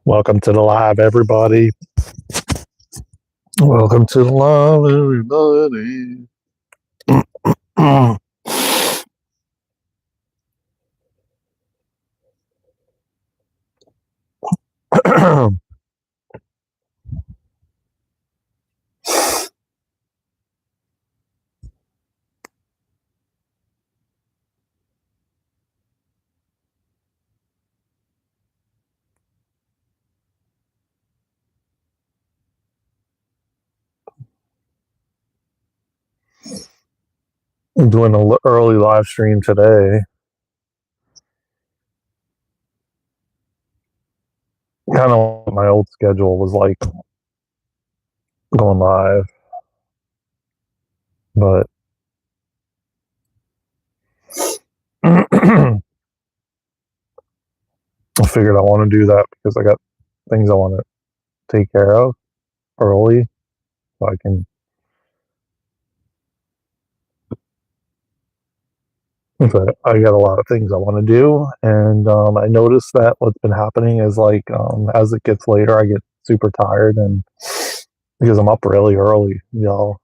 Welcome to the live, everybody. Welcome to the live, everybody. I'm doing an early live stream today. Kind of what my old schedule was like going live, but I figured I want to do that because I got things I want to take care of early, so I can. But I got a lot of things I want to do, and I noticed that what's been happening is like as it gets later, I get super tired, and because I'm up really early, y'all.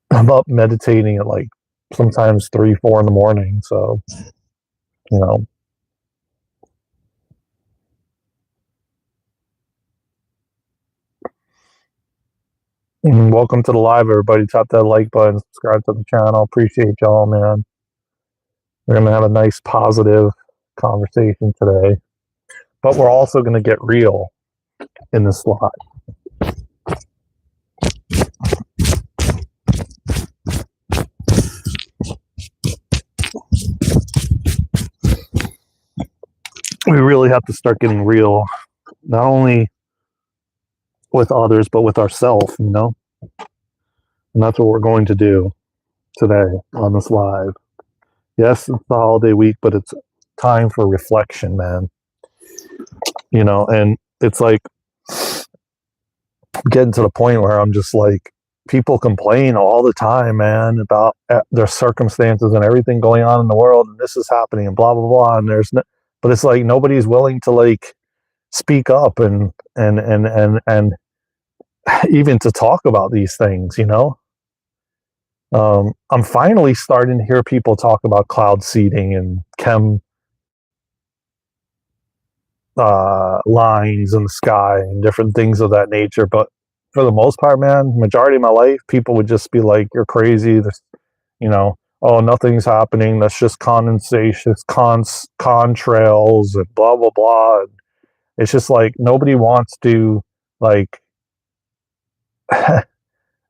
I'm up meditating at like sometimes 3, 4 in the morning. So, you know, welcome to the live, everybody. Tap that like button, subscribe to the channel. Appreciate y'all, man. We're going to have a nice, positive conversation today, but we're also going to get real in this live. We really have to start getting real, not only with others, but with ourselves, you know? And that's what we're going to do today on this live. Yes, it's the holiday week, but it's time for reflection, man. You know, and it's like getting to the point where I'm just like, people complain all the time, man, about their circumstances and everything going on in the world, and this is happening, and blah blah blah. And there's no, but it's like nobody's willing to like speak up and even to talk about these things, you know. I'm finally starting to hear people talk about cloud seeding and chem lines in the sky and different things of that nature. But for the most part, man, majority of my life, people would just be like, "You're crazy." This, you know, oh, nothing's happening. That's just condensation, contrails, and blah blah blah. And it's just like nobody wants to like.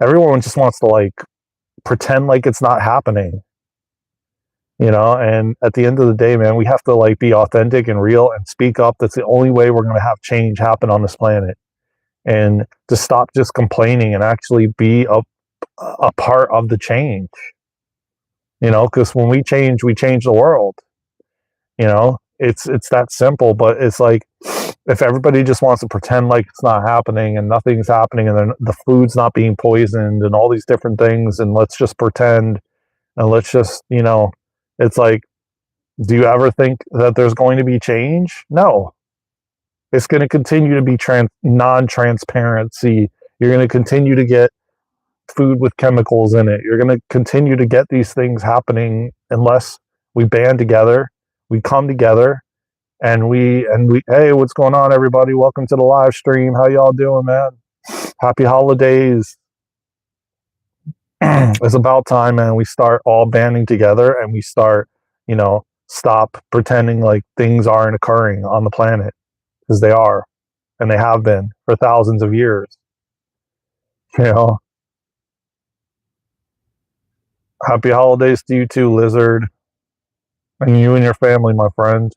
Everyone just wants to like pretend like it's not happening, you know. And at the end of the day, man, we have to like be authentic and real and speak up. That's the only way we're going to have change happen on this planet, and to stop just complaining and actually be a part of the change, you know, because when we change the world, you know. It's that simple. But it's like if everybody just wants to pretend like it's not happening and nothing's happening, and then the food's not being poisoned and all these different things, and let's just pretend, and let's just, you know, it's like, do you ever think that there's going to be change? No. It's going to continue to be non-transparency. You're going to continue to get food with chemicals in it. You're going to continue to get these things happening unless we band together, we come together, and we hey, what's going on, everybody? Welcome to the live stream. How y'all doing, man? Happy holidays. It's about time, man, we start all banding together and we start, you know, stop pretending like things aren't occurring on the planet, because they are, and they have been for thousands of years, you know. Happy holidays to you too, Lizard, and you and your family, my friend.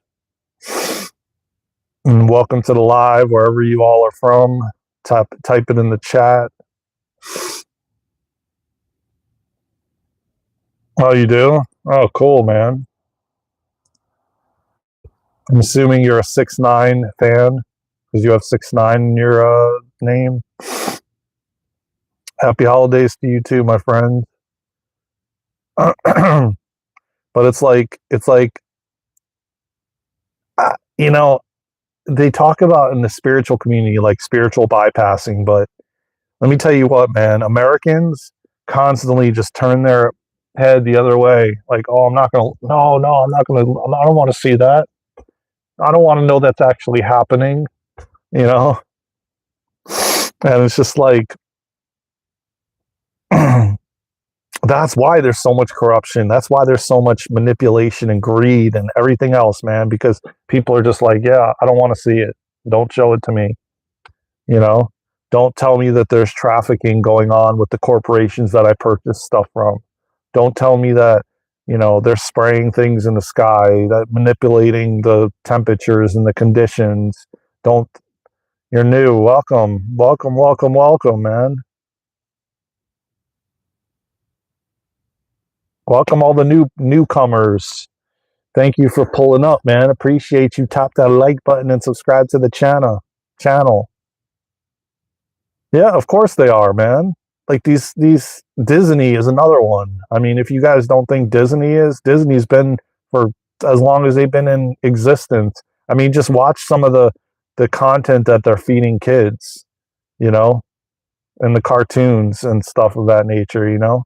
And welcome to the live, wherever you all are from. Type it in the chat. Oh, you do? Oh, cool, man. I'm assuming you're a 6ix9ine fan because you have 6ix9ine in your name. Happy holidays to you too, my friend. But it's like You know, they talk about in the spiritual community, like spiritual bypassing, but let me tell you what, man, Americans constantly just turn their head the other way. Like, oh, I'm not going to, no, I'm not going to, I don't want to see that. I don't want to know that's actually happening, you know? And it's just like, that's why there's so much corruption. That's why there's so much manipulation and greed and everything else, man, because people are just like, yeah, I don't want to see it. Don't show it to me. You know, don't tell me that there's trafficking going on with the corporations that I purchase stuff from. Don't tell me that, they're spraying things in the sky, that manipulating the temperatures and the conditions. Don't, you're new. Welcome, welcome, welcome, welcome, man. Welcome all the newcomers. Thank you for pulling up, man. Appreciate you. Tap that like button and subscribe to the channel. Yeah, of course they are, man. Like these Disney is another one. I mean, if you guys don't think Disney's been for as long as they've been in existence. I mean, just watch some of the content that they're feeding kids, you know, and the cartoons and stuff of that nature, you know.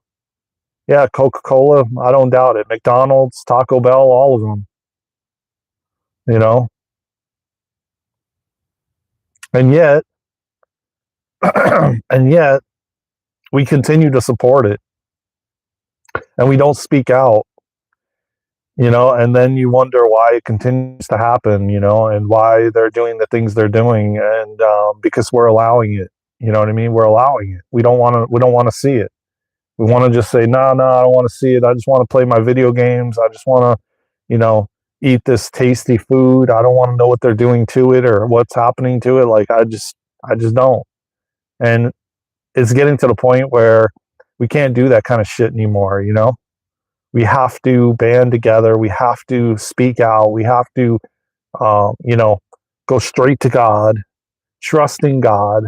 Yeah, Coca-Cola, I don't doubt it. McDonald's, Taco Bell, all of them, you know. And yet, and yet, we continue to support it, and we don't speak out, and then you wonder why it continues to happen, and why they're doing the things they're doing, and because we're allowing it. You know what I mean? We're allowing it. We don't want to. We don't want to see it. We want to just say, no, I don't want to see it. I just want to play my video games. I just want to, eat this tasty food. I don't want to know what they're doing to it or what's happening to it. Like I just don't. And it's getting to the point where we can't do that kind of shit anymore. We have to band together. We have to speak out. We have to, go straight to God, trusting God,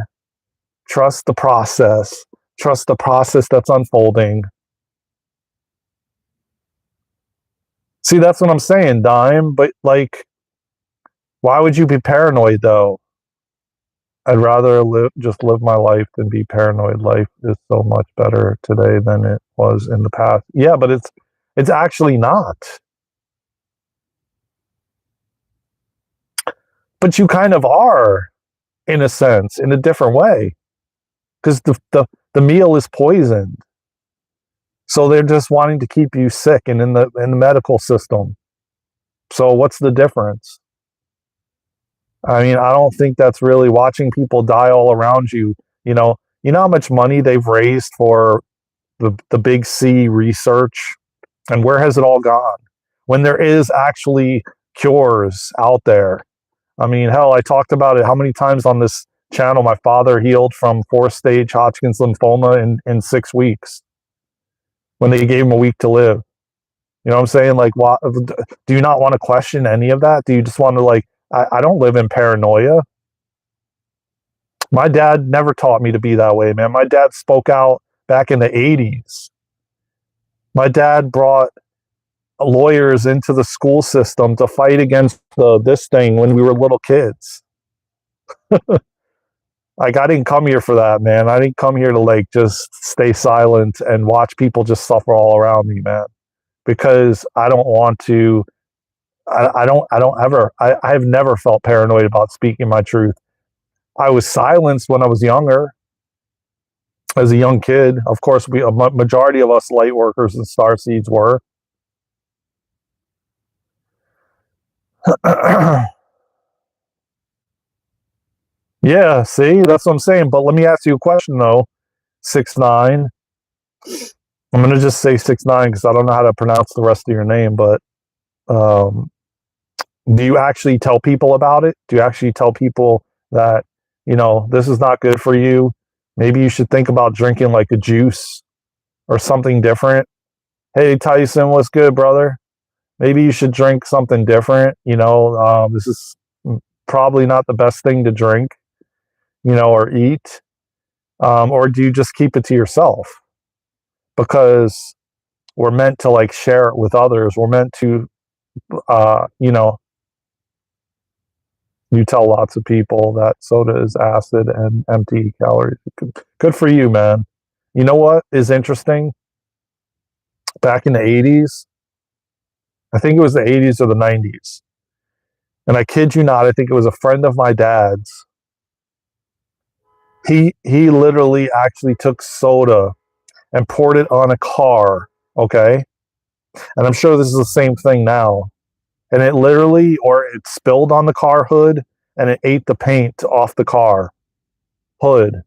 trust the process that's unfolding. See, that's what I'm saying, Dime. But like, why would you be paranoid though? I'd rather just live my life than be paranoid. Life is so much better today than it was in the past. Yeah, but it's actually not. But you kind of are, in a sense, in a different way, because the meal is poisoned. So they're just wanting to keep you sick and in the medical system. So what's the difference? I mean, I don't think that's really watching people die all around you. You know how much money they've raised for the big C research, and where has it all gone? When there is actually cures out there. I mean, hell, I talked about it how many times on this channel. My father healed from 4th-stage Hodgkin's lymphoma in 6 weeks when they gave him a week to live. You know what I'm saying? Like, what, do you not want to question any of that? Do you just want to, like, I don't live in paranoia. My dad never taught me to be that way, man. My dad spoke out back in the 80s. My dad brought lawyers into the school system to fight against this thing when we were little kids. Like, I didn't come here for that, man. I didn't come here to like just stay silent and watch people just suffer all around me, man. Because I don't want to. I have never felt paranoid about speaking my truth. I was silenced when I was younger, as a young kid. Of course, a majority of us light workers and starseeds were. Yeah, see, that's what I'm saying. But let me ask you a question though. 6ix9ine. I'm gonna just say 6ix9ine because I don't know how to pronounce the rest of your name. But do you actually tell people about it? Do you actually tell people that this is not good for you? Maybe you should think about drinking like a juice or something different. Hey Tyson, what's good, brother? Maybe you should drink something different. This is probably not the best thing to drink, or eat. Or do you just keep it to yourself? Because we're meant to like share it with others. We're meant to, You tell lots of people that soda is acid and empty calories. Good for you, man. You know what is interesting? Back in the 80s, I think it was the 80s or the 90s, and I kid you not, I think it was a friend of my dad's. He literally actually took soda and poured it on a car, okay? And I'm sure this is the same thing now. And it literally, or it spilled on the car hood and it ate the paint off the car hood.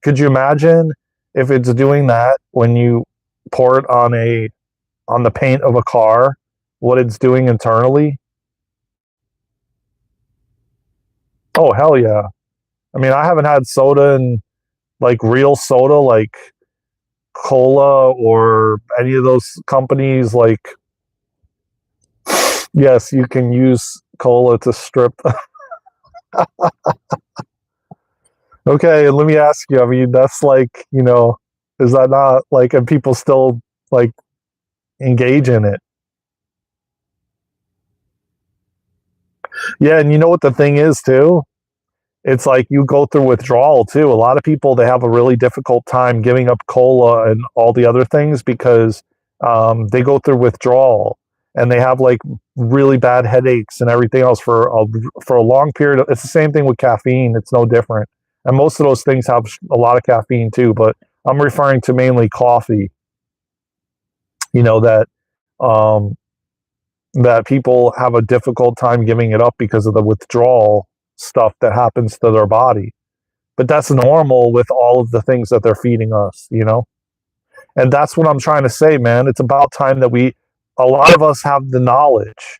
Could you imagine if it's doing that when you pour it on the paint of a car, what it's doing internally? Oh hell yeah. I mean, I haven't had soda and like real soda like cola or any of those companies like yes, you can use cola to strip. Okay, and let me ask you, I mean, that's like, is that not like, and people still like engage in it? Yeah, and you know what the thing is too? It's like you go through withdrawal too. A lot of people, they have a really difficult time giving up cola and all the other things because they go through withdrawal and they have like really bad headaches and everything else for a long period. It's the same thing with caffeine. It's no different. And most of those things have a lot of caffeine too, but I'm referring to mainly coffee. You know that um, that people have a difficult time giving it up because of the withdrawal stuff that happens to their body. But that's normal with all of the things that they're feeding us. And that's what I'm trying to say, man. It's about time that a lot of us have the knowledge.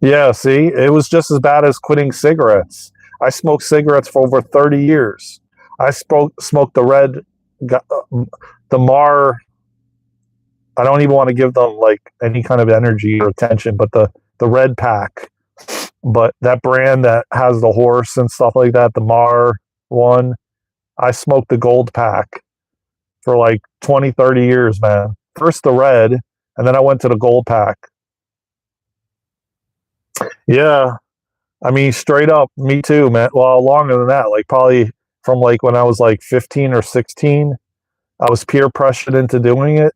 Yeah, see, it was just as bad as quitting cigarettes. I smoked cigarettes for over 30 years. I smoked the Mar. I don't even want to give them like any kind of energy or attention, but the red pack. But that brand that has the horse and stuff like that, the Mar one, I smoked the gold pack for like 20, 30 years, man. First the red, and then I went to the gold pack. Yeah. I mean, straight up, me too, man. Well, longer than that, like probably from like when I was like 15 or 16, I was peer pressured into doing it.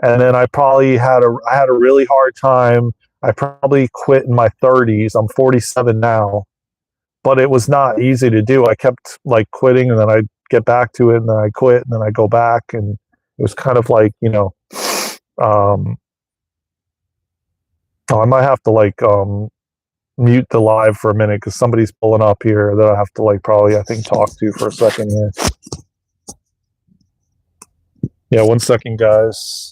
And then I had a really hard time. I probably quit in my 30s. I'm 47 now, but it was not easy to do. I kept like quitting and then I'd get back to it and then I quit and then I go back and it was kind of like, um oh, I might have to like mute the live for a minute because somebody's pulling up here that I have to like probably I think talk to for a second here. Yeah, 1 second, guys.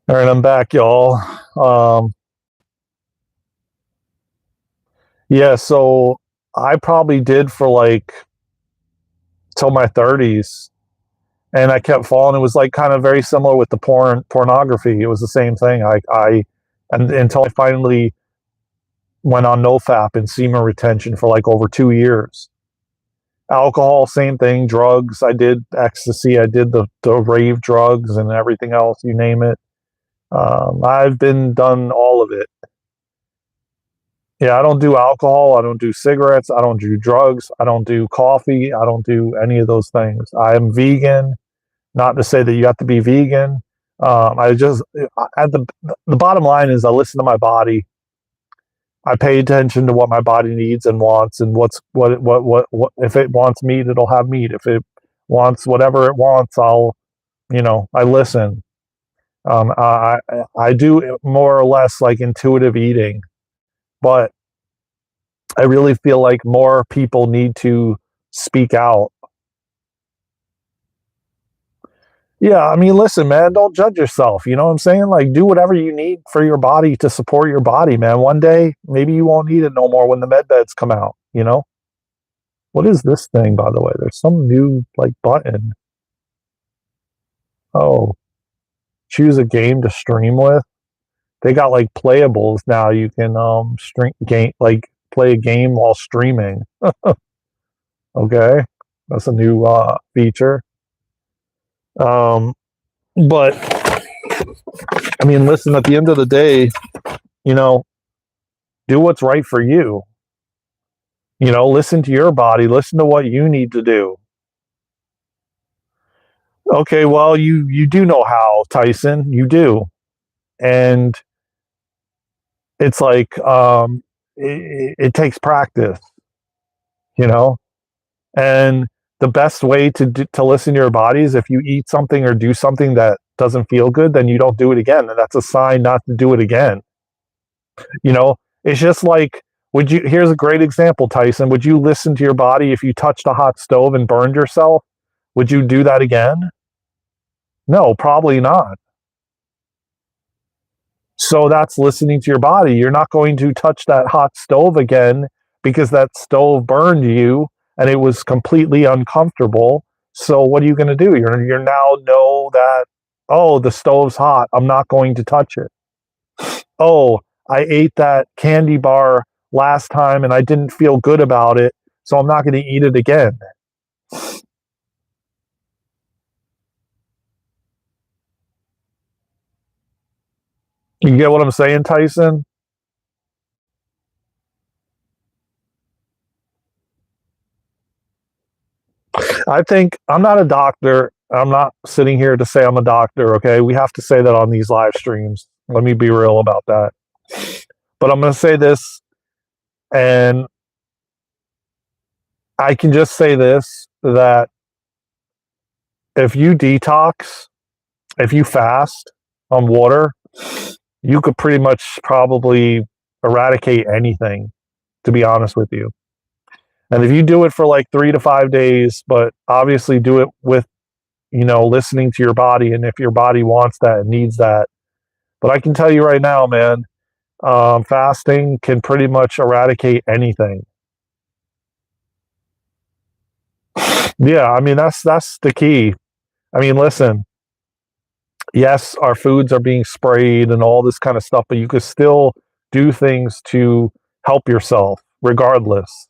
All right, I'm back, y'all. Um, yeah, so I probably did for like till my 30s, and I kept falling. It was like kind of very similar with the pornography. It was the same thing. And until I finally went on NoFap and semen retention for like over 2 years. Alcohol, same thing. Drugs, I did ecstasy. I did the rave drugs and everything else. You name it. I've been done all of it. Yeah, I don't do alcohol. I don't do cigarettes. I don't do drugs. I don't do coffee. I don't do any of those things. I am vegan. Not to say that you have to be vegan. I just at the bottom line is I listen to my body. I pay attention to what my body needs and wants, and what if it wants meat, it'll have meat. If it wants whatever it wants, I listen. I do more or less like intuitive eating, but I really feel like more people need to speak out. Yeah, I mean, listen, man, don't judge yourself. You know what I'm saying? Like, do whatever you need for your body to support your body, man. One day, maybe you won't need it no more when the med beds come out, you know? What is this thing, by the way? There's some new, like, button. Oh, choose a game to stream with. They got, like, playables now. You can, stream game, like, play a game while streaming. Okay. That's a new, feature. But, I mean, listen, at the end of the day, you know, do what's right for you. You know, listen to your body, listen to what you need to do. Okay, well, you do know how, Tyson. You do. And it's like it takes practice, you know? And the best way to listen to your body is if you eat something or do something that doesn't feel good, then you don't do it again. And that's a sign not to do it again. You know, it's just like, here's a great example, Tyson. Would you listen to your body if you touched a hot stove and burned yourself? Would you do that again? No, probably not. So that's listening to your body. You're not going to touch that hot stove again because that stove burned you and it was completely uncomfortable. So what are you going to do? You're now know that, oh, the stove's hot. I'm not going to touch it. Oh, I ate that candy bar last time and I didn't feel good about it, so I'm not going to eat it again. You get what I'm saying, Tyson? I think I'm not a doctor. I'm not sitting here to say I'm a doctor, okay? We have to say that on these live streams. Let me be real about that. But I'm going to say this, and I can just say this, that if you detox, if you fast on water, you could pretty much probably eradicate anything, to be honest with you. And if you do it for like 3 to 5 days, but obviously do it with, listening to your body, and if your body wants that and needs that. But I can tell you right now, man, fasting can pretty much eradicate anything. Yeah, I mean that's the key. I mean, listen, yes, our foods are being sprayed and all this kind of stuff, but you could still do things to help yourself regardless.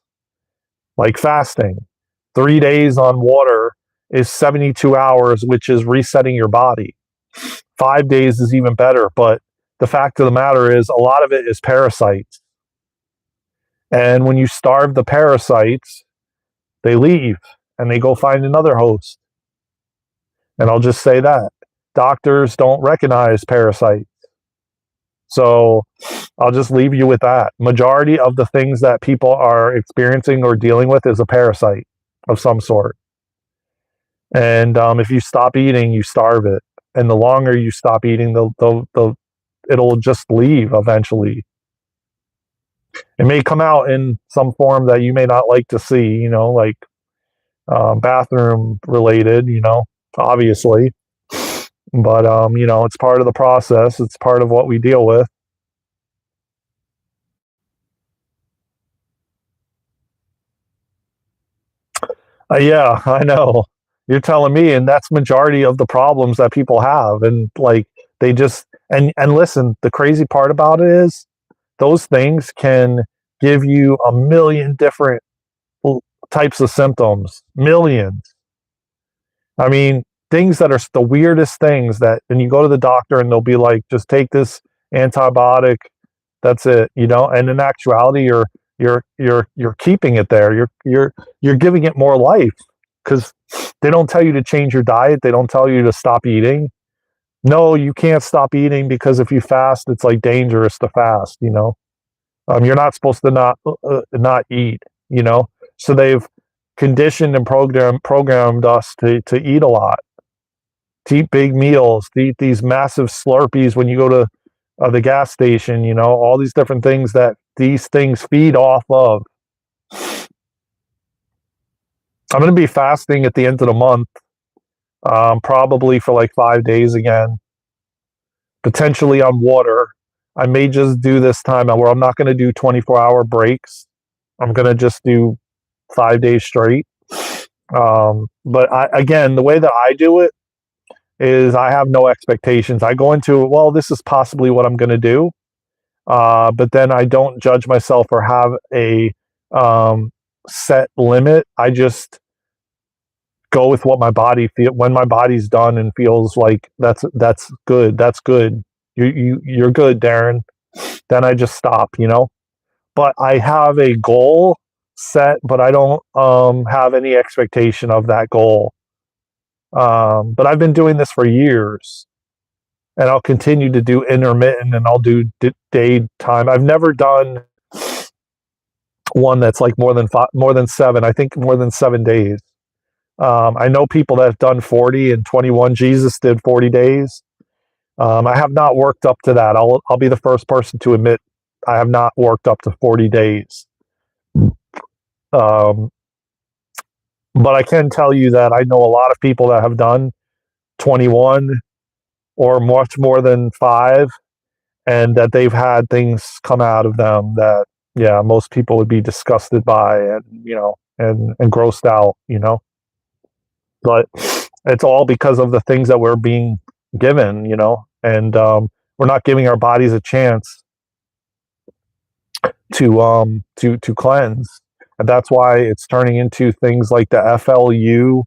Like fasting. 3 days on water is 72 hours, which is resetting your body. 5 days is even better, but the fact of the matter is a lot of it is parasites. And when you starve the parasites, they leave and they go find another host. And I'll just say that. Doctors don't recognize parasites. So I'll just leave you with that. Majority of the things that people are experiencing or dealing with is a parasite of some sort. And if you stop eating, you starve it. And the longer you stop eating, it'll just leave eventually. It may come out in some form that you may not like to see, like bathroom related, obviously. But, it's part of the process. It's part of what we deal with. Yeah, I know. You're telling me, and that's majority of the problems that people have. And like, they just, and listen, the crazy part about it is those things can give you a million different types of symptoms, millions. I mean, things that are the weirdest things that, and you go to the doctor and they'll be like, just take this antibiotic. That's it, and in actuality, you're keeping it there. You're giving it more life because they don't tell you to change your diet. They don't tell you to stop eating. No, you can't stop eating because if you fast, it's like dangerous to fast. You're not supposed to not eat. So they've conditioned and programmed us to eat a lot, to eat big meals, to eat these massive Slurpees when you go to the gas station. All these different things that these things feed off of. I'm going to be fasting at the end of the month, probably for like 5 days again, potentially on water. I may just do this time where I'm not going to do 24-hour breaks. I'm going to just do 5 days straight. But again, the way that I do it is I have no expectations. I go into it, well, this is possibly what I'm going to do. But then I don't judge myself or have a set limit. I just go with what my body feel when my body's done and feels like that's good. That's good. You're good, Daren. Then I just stop, But I have a goal set, but I don't have any expectation of that goal. But I've been doing this for years, and I'll continue to do intermittent, and I'll do daytime. I've never done one that's like more than 7. I think more than 7 days. I know people that have done 40 and 21. Jesus did 40 days. I have not worked up to that. I'll be the first person to admit I have not worked up to 40 days. But I can tell you that I know a lot of people that have done 21 or much more than 5, and that they've had things come out of them that, yeah, most people would be disgusted by, and and grossed out, But it's all because of the things that we're being given, and we're not giving our bodies a chance to cleanse, and that's why it's turning into things like the FLU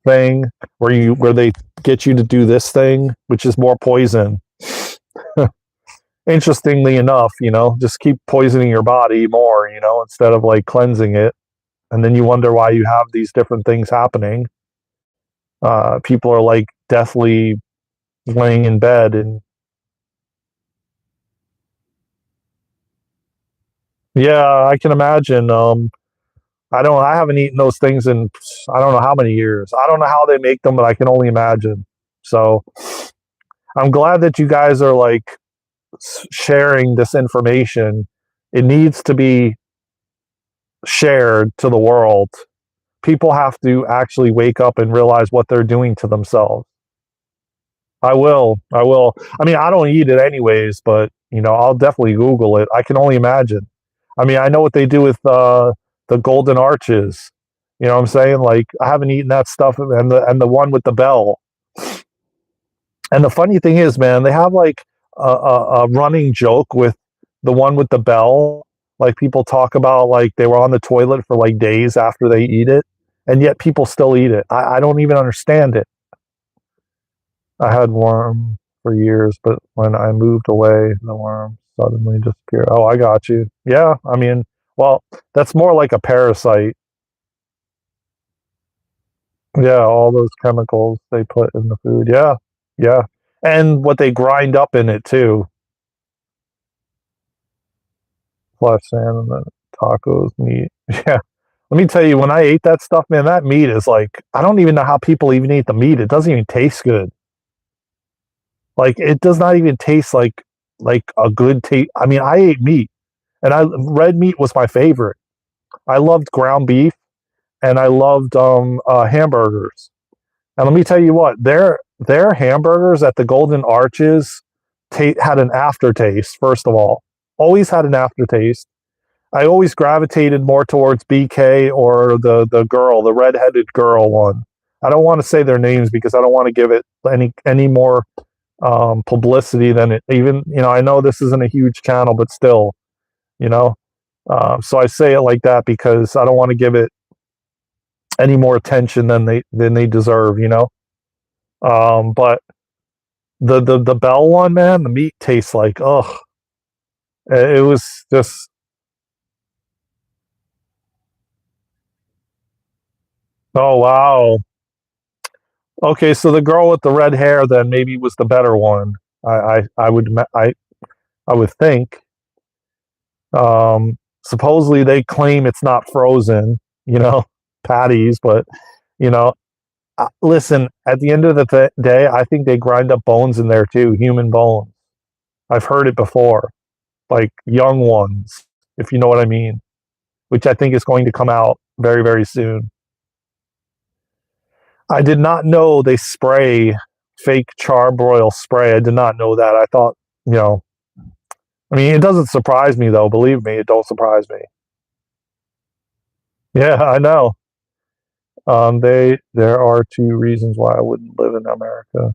thing, where they get you to do this thing, which is more poison. Interestingly enough, just keep poisoning your body more, instead of like cleansing it, and then you wonder why you have these different things happening. People are like deathly laying in bed, and yeah, I can imagine. I haven't eaten those things in I don't know how many years. I don't know how they make them, but I can only imagine. So I'm glad that you guys are like sharing this information. It needs to be shared to the world. People have to actually wake up and realize what they're doing to themselves. I will. I will. I mean, I don't eat it anyways, but I'll definitely Google it. I can only imagine. I mean, I know what they do with the golden arches. You know what I'm saying? Like, I haven't eaten that stuff, and the one with the bell. And the funny thing is, man, they have like a running joke with the one with the bell. Like, people talk about like they were on the toilet for like days after they eat it, and yet people still eat it. I don't even understand it. I had worm for years, but when I moved away, the worm suddenly disappeared. Oh, I got you. Yeah, I mean, well, that's more like a parasite. Yeah, all those chemicals they put in the food. Yeah, yeah. And what they grind up in it too. Flesh, salmon, tacos, meat. Yeah. Let me tell you, when I ate that stuff, man, that meat is like, I don't even know how people even eat the meat. It doesn't even taste good. Like, it does not even taste like a good taste. I mean, I ate meat, and red meat was my favorite. I loved ground beef, and I loved hamburgers. And let me tell you what, their hamburgers at the Golden Arches had an aftertaste. First of all, always had an aftertaste. I always gravitated more towards BK or the redheaded girl one. I don't want to say their names because I don't want to give it any more publicity than it even. I know this isn't a huge channel, but still, you know. So I say it like that because I don't want to give it any more attention than they deserve. But the Bell one, man, the meat tastes like, ugh. It was just, oh wow. Okay, so the girl with the red hair then maybe was the better one. I would think. Supposedly they claim it's not frozen, patties, but you know, listen. At the end of the day, I think they grind up bones in there too, human bones. I've heard it before, like young ones, if you know what I mean, which I think is going to come out very, very soon. I did not know they spray fake charbroil spray. I did not know that. I thought, you know, I mean, it doesn't surprise me though. Believe me, it don't surprise me. Yeah, I know. There are two reasons why I wouldn't live in America.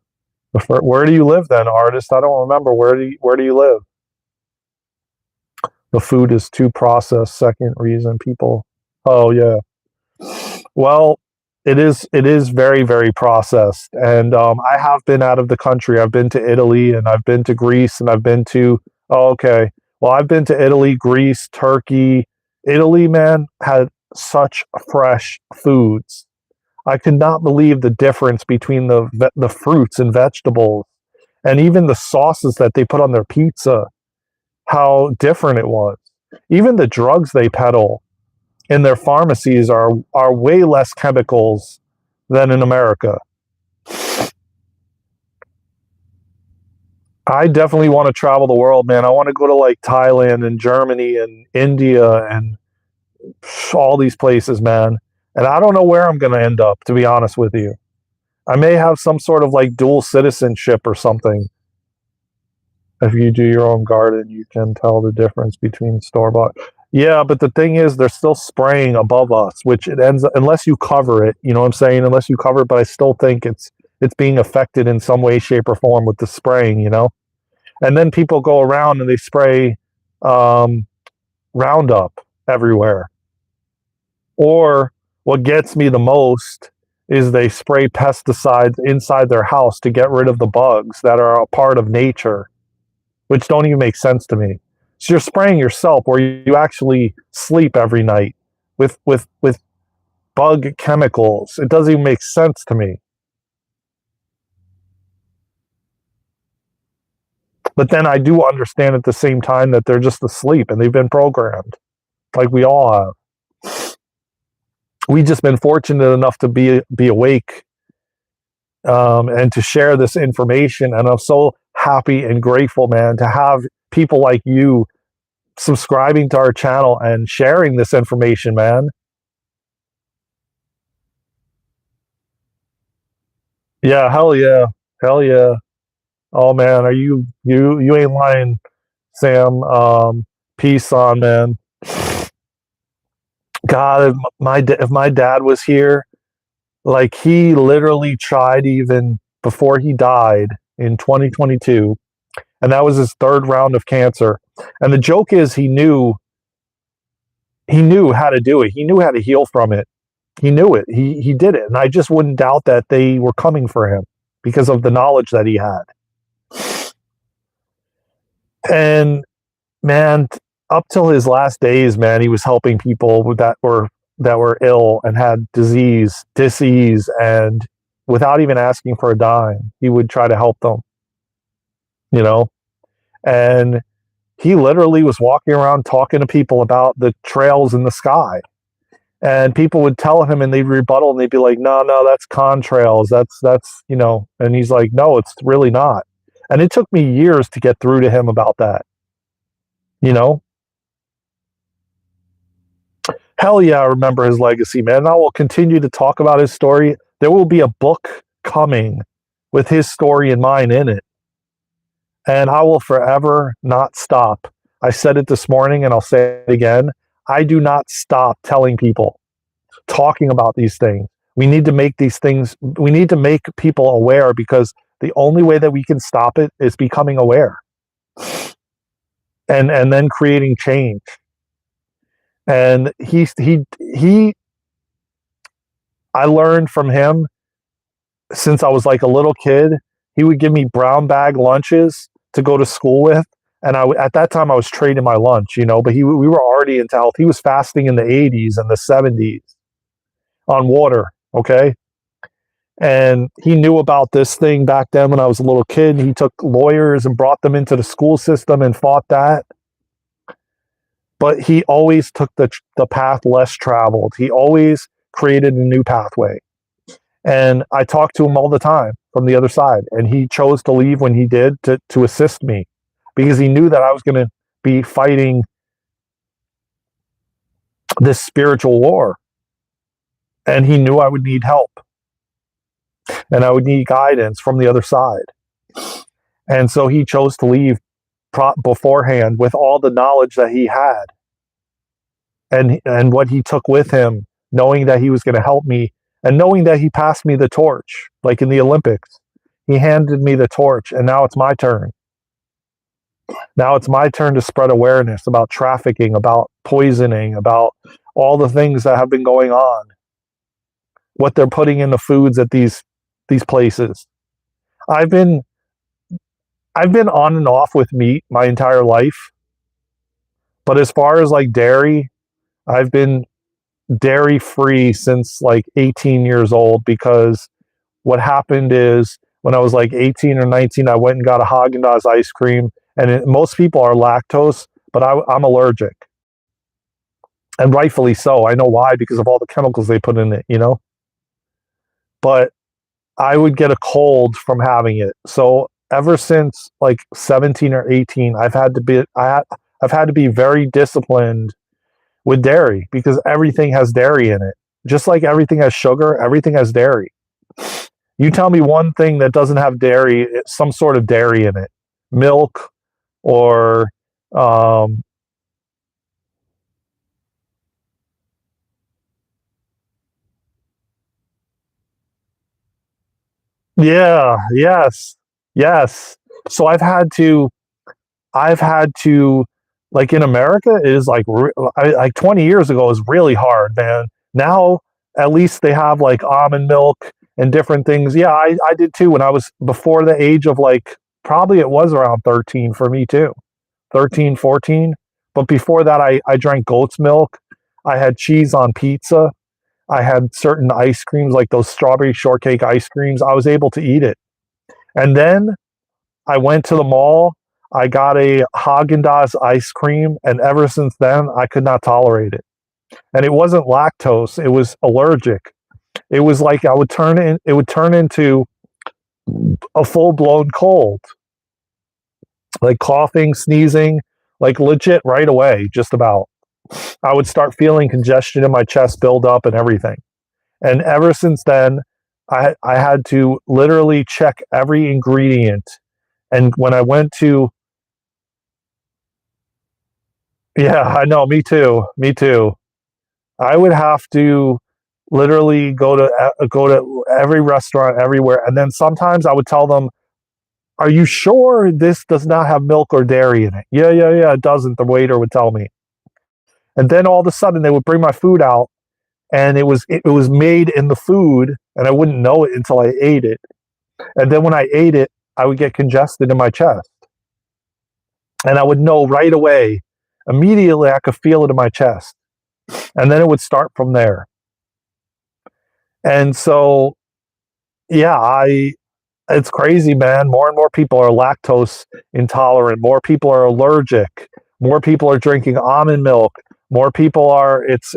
Where do you live then, artist? I don't remember. Where do you live? The food is too processed. Second reason, people. Oh yeah. Well, it is very very processed, and I have been out of the country. I've been to Italy, and I've been to Greece, and I've been to. Oh, okay. Well, I've been to Italy, Greece, Turkey. Italy, man, had such fresh foods. I could not believe the difference between the fruits and vegetables, and even the sauces that they put on their pizza. How different it was. Even the drugs they peddle in their pharmacies are way less chemicals than in America. I definitely want to travel the world, man. I want to go to like Thailand and Germany and India and all these places, man. And I don't know where I'm going to end up, to be honest with you. I may have some sort of like dual citizenship or something. If you do your own garden, you can tell the difference between store bought. Yeah, but the thing is, they're still spraying above us, which it ends unless you cover it. You know what I'm saying? Unless you cover it, but I still think it's being affected in some way, shape, or form with the spraying. You know, and then people go around and they spray um, Roundup everywhere. Or what gets me the most is they spray pesticides inside their house to get rid of the bugs that are a part of nature, which don't even make sense to me. So you're spraying yourself where you actually sleep every night with bug chemicals. It doesn't even make sense to me. But then I do understand at the same time that they're just asleep and they've been programmed, like we all have. We've just been fortunate enough to be awake and to share this information. And I'm so happy and grateful, man, to have people like you subscribing to our channel and sharing this information, man. Yeah, hell yeah. Hell yeah. Oh man, are you ain't lying, Sam. Peace on, man. God, if my dad was here, like he literally tried even before he died in 2022, and that was his third round of cancer. And the joke is he knew how to do it. He knew how to heal from it. He knew it. He did it. And I just wouldn't doubt that they were coming for him because of the knowledge that he had. And man, up till his last days, man, he was helping people that were ill and had disease, and without even asking for a dime, he would try to help them, you know? And he literally was walking around talking to people about the trails in the sky. And people would tell him and they'd rebuttal and they'd be like, no, no, that's contrails. That's, and he's like, no, it's really not. And it took me years to get through to him about that, you know? Hell yeah, I remember his legacy, man. And I will continue to talk about his story. There will be a book coming with his story and mine in it. And I will forever not stop. I said it this morning and I'll say it again. I do not stop telling people, talking about these things. We need to make these things, we need to make people aware, because the only way that we can stop it is becoming aware and then creating change. And he I learned from him since I was like a little kid. He would give me brown bag lunches to go to school with. And at that time I was trading my lunch, but we were already into health. He was fasting in the 80s and the 70s on water. Okay. And he knew about this thing back then when I was a little kid. He took lawyers and brought them into the school system and fought that. But he always took the path less traveled. He always created a new pathway. And I talked to him all the time from the other side. And he chose to leave when he did to assist me, because he knew that I was going to be fighting this spiritual war. And he knew I would need help. and I would need guidance from the other side. And so he chose to leave beforehand with all the knowledge that he had, and what he took with him, knowing that he was going to help me, and knowing that he passed me the torch, like in the Olympics. He handed me the torch, and now it's my turn. Now it's my turn to spread awareness about trafficking, about poisoning, about all the things that have been going on, what they're putting in the foods at these places. I've been on and off with meat my entire life, but as far as like dairy, I've been dairy free since like 18 years old, because what happened is when I was like 18 or 19, I went and got a Haagen-Dazs ice cream, and most people are lactose, but I'm allergic, and rightfully so. I know why, because of all the chemicals they put in it, you know. But I would get a cold from having it. So ever since like 17 or 18, I've had to be very disciplined with dairy, because everything has dairy in it. Just like everything has sugar, everything has dairy. You tell me one thing that doesn't have dairy, some sort of dairy in it, milk, or yeah, yes, yes. So I've had to, like in America, it is like 20 years ago is really hard, man. Now, at least they have like almond milk and different things. Yeah, I did too when I was before the age of like, probably it was around 13 for me too, 13, 14. But before that, I drank goat's milk. I had cheese on pizza. I had certain ice creams, like those strawberry shortcake ice creams. I was able to eat it. And then I went to the mall. I got a Haagen-Dazs ice cream, and ever since then, I could not tolerate it. And it wasn't lactose; it was allergic. It was like I would turn in. It would turn into a full-blown cold, like coughing, sneezing, like legit right away. Just about. I would start feeling congestion in my chest build up and everything. And ever since then, I had to literally check every ingredient. And when I went to Yeah, I know. Me too. Me too. I would have to literally go to every restaurant everywhere, and then sometimes I would tell them, "Are you sure this does not have milk or dairy in it?" Yeah, yeah, yeah. It doesn't. The waiter would tell me, and then all of a sudden they would bring my food out, and it was made in the food, and I wouldn't know it until I ate it, and then when I ate it, I would get congested in my chest, and I would know right away. Immediately, I could feel it in my chest, and then it would start from there. And so, yeah, I it's crazy, man. More and more people are lactose intolerant. More people are allergic. More people are drinking almond milk. More people are it's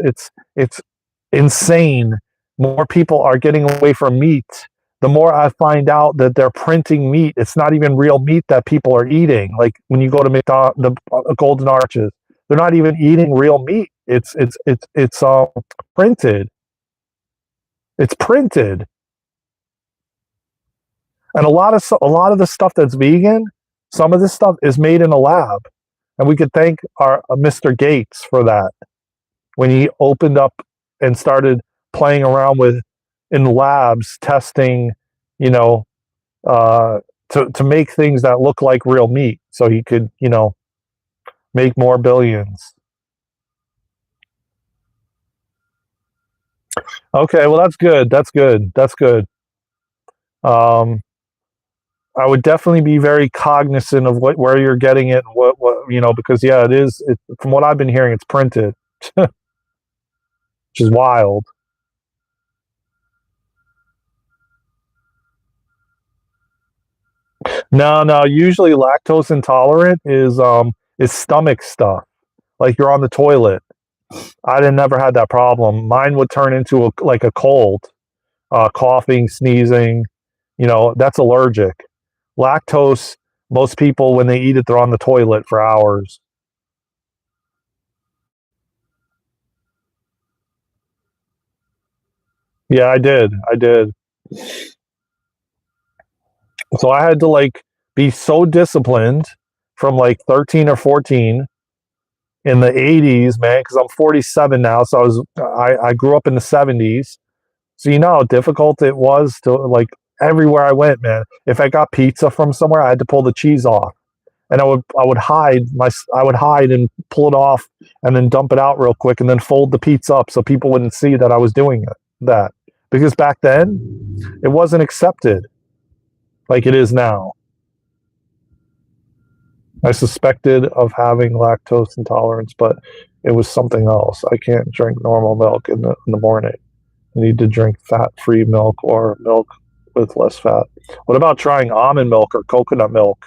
insane. More people are getting away from meat. The more I find out that they're printing meat, it's not even real meat that people are eating. Like when you go to the Golden Arches, they're not even eating real meat. It's printed. It's printed. And a lot of the stuff that's vegan, some of this stuff is made in a lab, and we could thank our Mr. Gates for that when he opened up and started playing around with in labs testing, you know, to make things that look like real meat, so he could, you know, make more billions. Okay, well that's good. That's good. That's good. Um, I would definitely be very cognizant of where you're getting it, and what you know, because yeah, from what I've been hearing, it's printed, which is wild. No, no, usually lactose intolerant is stomach stuff. Like you're on the toilet. I didn't never had that problem. Mine would turn into like a cold, coughing, sneezing. You know, that's allergic. Lactose, most people when they eat it, they're on the toilet for hours. Yeah, I did. I did. So I had to like be so disciplined from like 13 or 14 in the 80s, man, because I'm 47 now. So I grew up in the 70s. So you know how difficult it was to like everywhere I went, man. If I got pizza from somewhere, I had to pull the cheese off. And I would hide and pull it off and then dump it out real quick and then fold the pizza up so people wouldn't see that I was doing that. Because back then it wasn't accepted like it is now. I suspected of having lactose intolerance, but it was something else. I can't drink normal milk in the morning. I need to drink fat-free milk or milk with less fat. What about trying almond milk or coconut milk?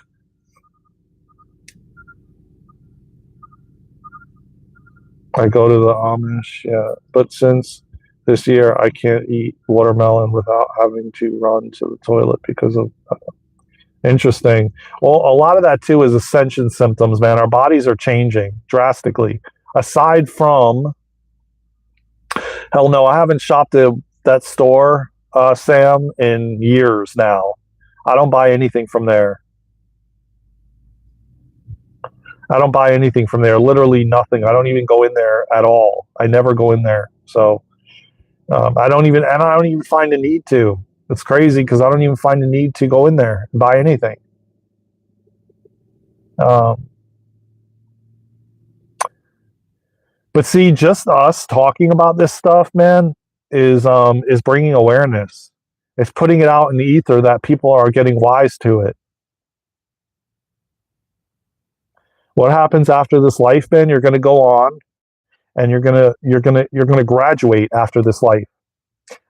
I go to the Amish, yeah. But since this year, I can't eat watermelon without having to run to the toilet because of interesting. Well, a lot of that too is ascension symptoms, man. Our bodies are changing drastically. Aside from, hell no, I haven't shopped at that store, Sam, in years now. I don't buy anything from there. I don't buy anything from there. Literally nothing. I don't even go in there at all. I never go in there. So I don't even find a need to. It's crazy because I don't even find a need to go in there and buy anything. But see, just us talking about this stuff, man, is bringing awareness. It's putting it out in the ether that people are getting wise to it. What happens after this life, man? You're going to go on, and you're gonna graduate after this life,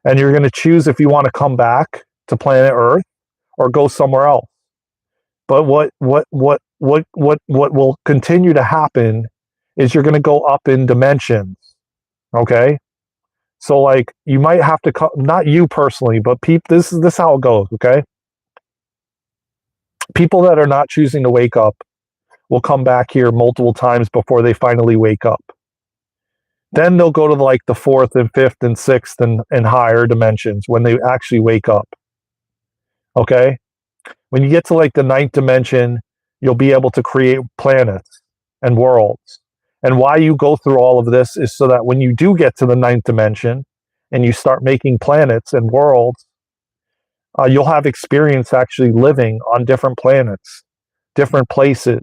and you're going to choose if you want to come back to planet Earth or go somewhere else. But what will continue to happen is you're going to go up in dimensions. Okay, so like you might have to not you personally, but this is how it goes. Okay, people that are not choosing to wake up will come back here multiple times before they finally wake up. Then they'll go to like the fourth and fifth and sixth and higher dimensions when they actually wake up. Okay, when you get to like the ninth dimension, you'll be able to create planets and worlds. And why you go through all of this is so that when you do get to the ninth dimension and you start making planets and worlds, you'll have experience actually living on different planets, different places.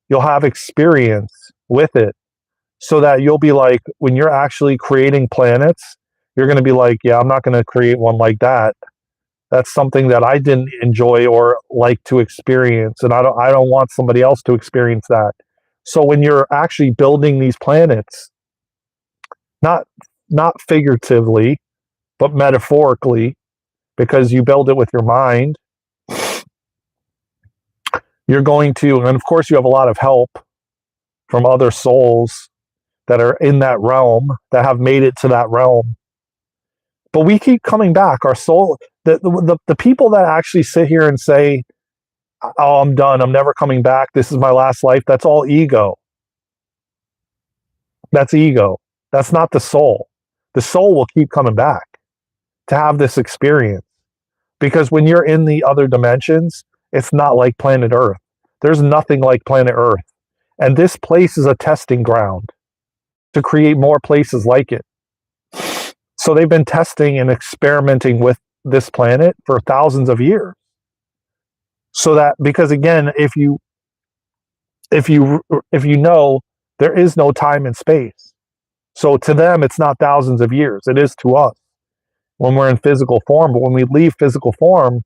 You'll have experience with it so that you'll be like, when you're actually creating planets, you're going to be like, yeah, I'm not going to create one like that. That's something that I didn't enjoy or like to experience, and I don't want somebody else to experience that. So when you're actually building these planets, not figuratively, but metaphorically, because you build it with your mind, you're going to, and of course you have a lot of help from other souls that are in that realm, that have made it to that realm. But we keep coming back. Our soul, the people that actually sit here and say, oh, I'm done, I'm never coming back, this is my last life, that's all ego. That's ego. That's not the soul. The soul will keep coming back to have this experience. Because when you're in the other dimensions, it's not like planet Earth. There's nothing like planet Earth. And this place is a testing ground to create more places like it. So they've been testing and experimenting with this planet for thousands of years. So that, because again, if you know, there is no time and space. So to them, it's not thousands of years. It is to us when we're in physical form. But when we leave physical form,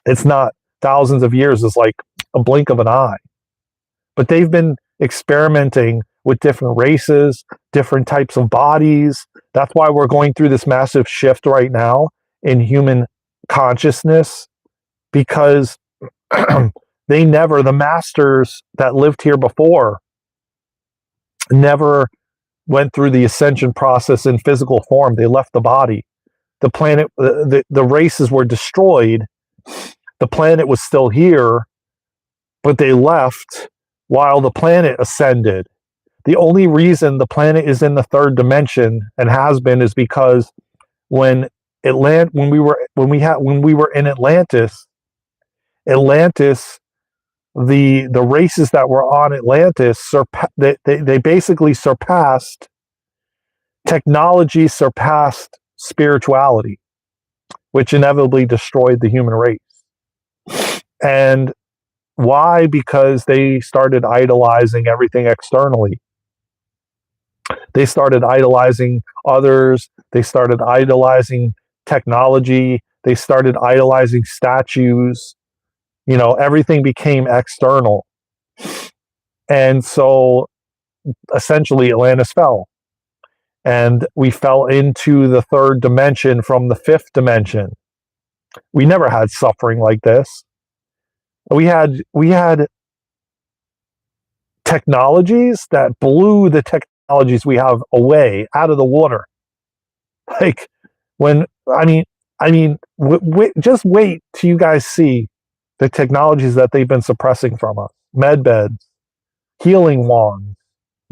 it's not thousands of years. It's like a blink of an eye. But they've been experimenting with different races, different types of bodies. That's why we're going through this massive shift right now in human consciousness, because the masters that lived here before never went through the ascension process in physical form. They left the body. The planet, the races were destroyed. The planet was still here, but they left while the planet ascended. The only reason the planet is in the third dimension and has been is because when we were in Atlantis, Atlantis, the races that were on Atlantis, they basically surpassed technology, surpassed spirituality, which inevitably destroyed the human race. And why? Because they started idolizing everything externally. They started idolizing others. They started idolizing technology. They started idolizing statues. Everything became external. And so essentially Atlantis fell. And we fell into the third dimension from the fifth dimension. We never had suffering like this. We had technologies that blew the technologies we have away out of the water. Like just wait till you guys see the technologies that they've been suppressing from us. Med beds, healing wands,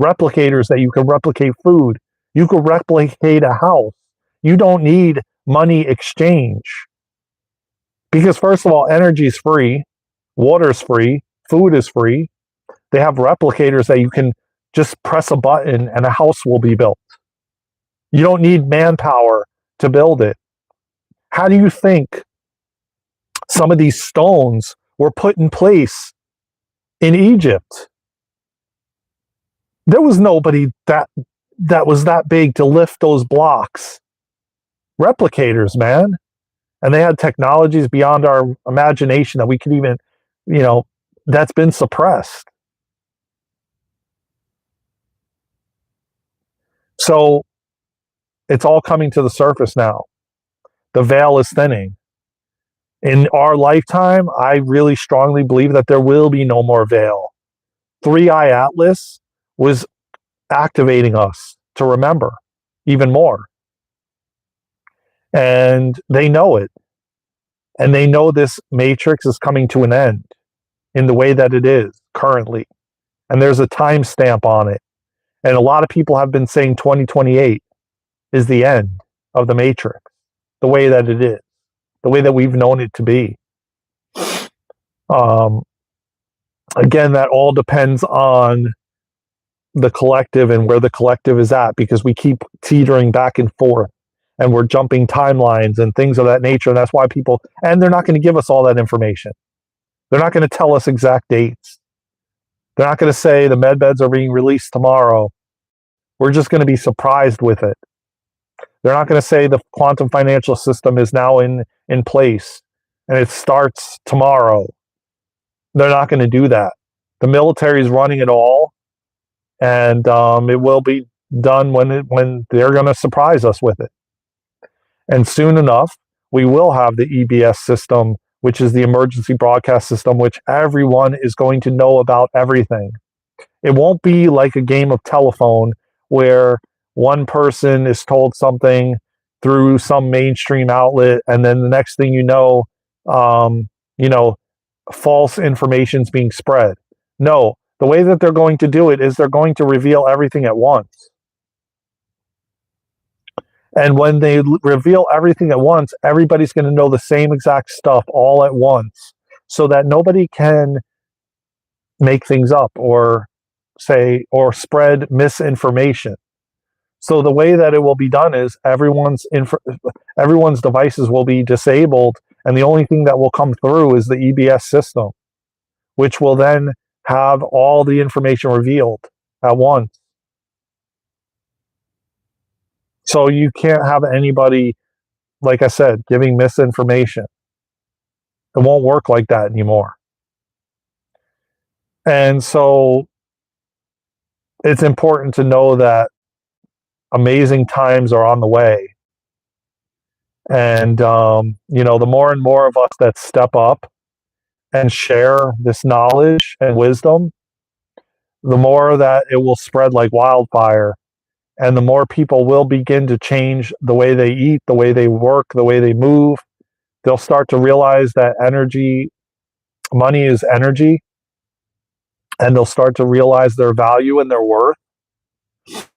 replicators that you can replicate food. You can replicate a house. You don't need money exchange. Because first of all, energy is free, water is free, food is free. They have replicators that you can just press a button and a house will be built. You don't need manpower to build it. How do you think some of these stones were put in place in Egypt? There was nobody that was that big to lift those blocks. Replicators, man. And they had technologies beyond our imagination that we could even, that's been suppressed. So it's all coming to the surface now. The veil is thinning. In our lifetime, I really strongly believe that there will be no more veil. 3i Atlas was activating us to remember even more. And they know it. And they know this matrix is coming to an end in the way that it is currently. And there's a timestamp on it. And a lot of people have been saying 2028 is the end of the matrix, the way that it is, the way that we've known it to be. Again, that all depends on the collective and where the collective is at, because we keep teetering back and forth and we're jumping timelines and things of that nature. And that's why and they're not going to give us all that information. They're not going to tell us exact dates. They're not going to say the med beds are being released tomorrow. We're just going to be surprised with it. They're not going to say the quantum financial system is now in place and it starts tomorrow. They're not going to do that. The military is running it all, and it will be done when they're going to surprise us with it. And soon enough, we will have the EBS system, which is the emergency broadcast system, which everyone is going to know about everything. It won't be like a game of telephone where one person is told something through some mainstream outlet, and then the next thing you know, false information is being spread. No, the way that they're going to do it is they're going to reveal everything at once. And when they reveal everything at once, everybody's going to know the same exact stuff all at once, so that nobody can make things up or spread misinformation. So the way that it will be done is everyone's devices will be disabled, and the only thing that will come through is the EBS system, which will then have all the information revealed at once. So you can't have anybody, like I said, giving misinformation. It won't work like that anymore. And so it's important to know that amazing times are on the way. And, the more and more of us that step up and share this knowledge and wisdom, the more that it will spread like wildfire. And the more people will begin to change the way they eat, the way they work, the way they move. They'll start to realize that money is energy. And they'll start to realize their value and their worth.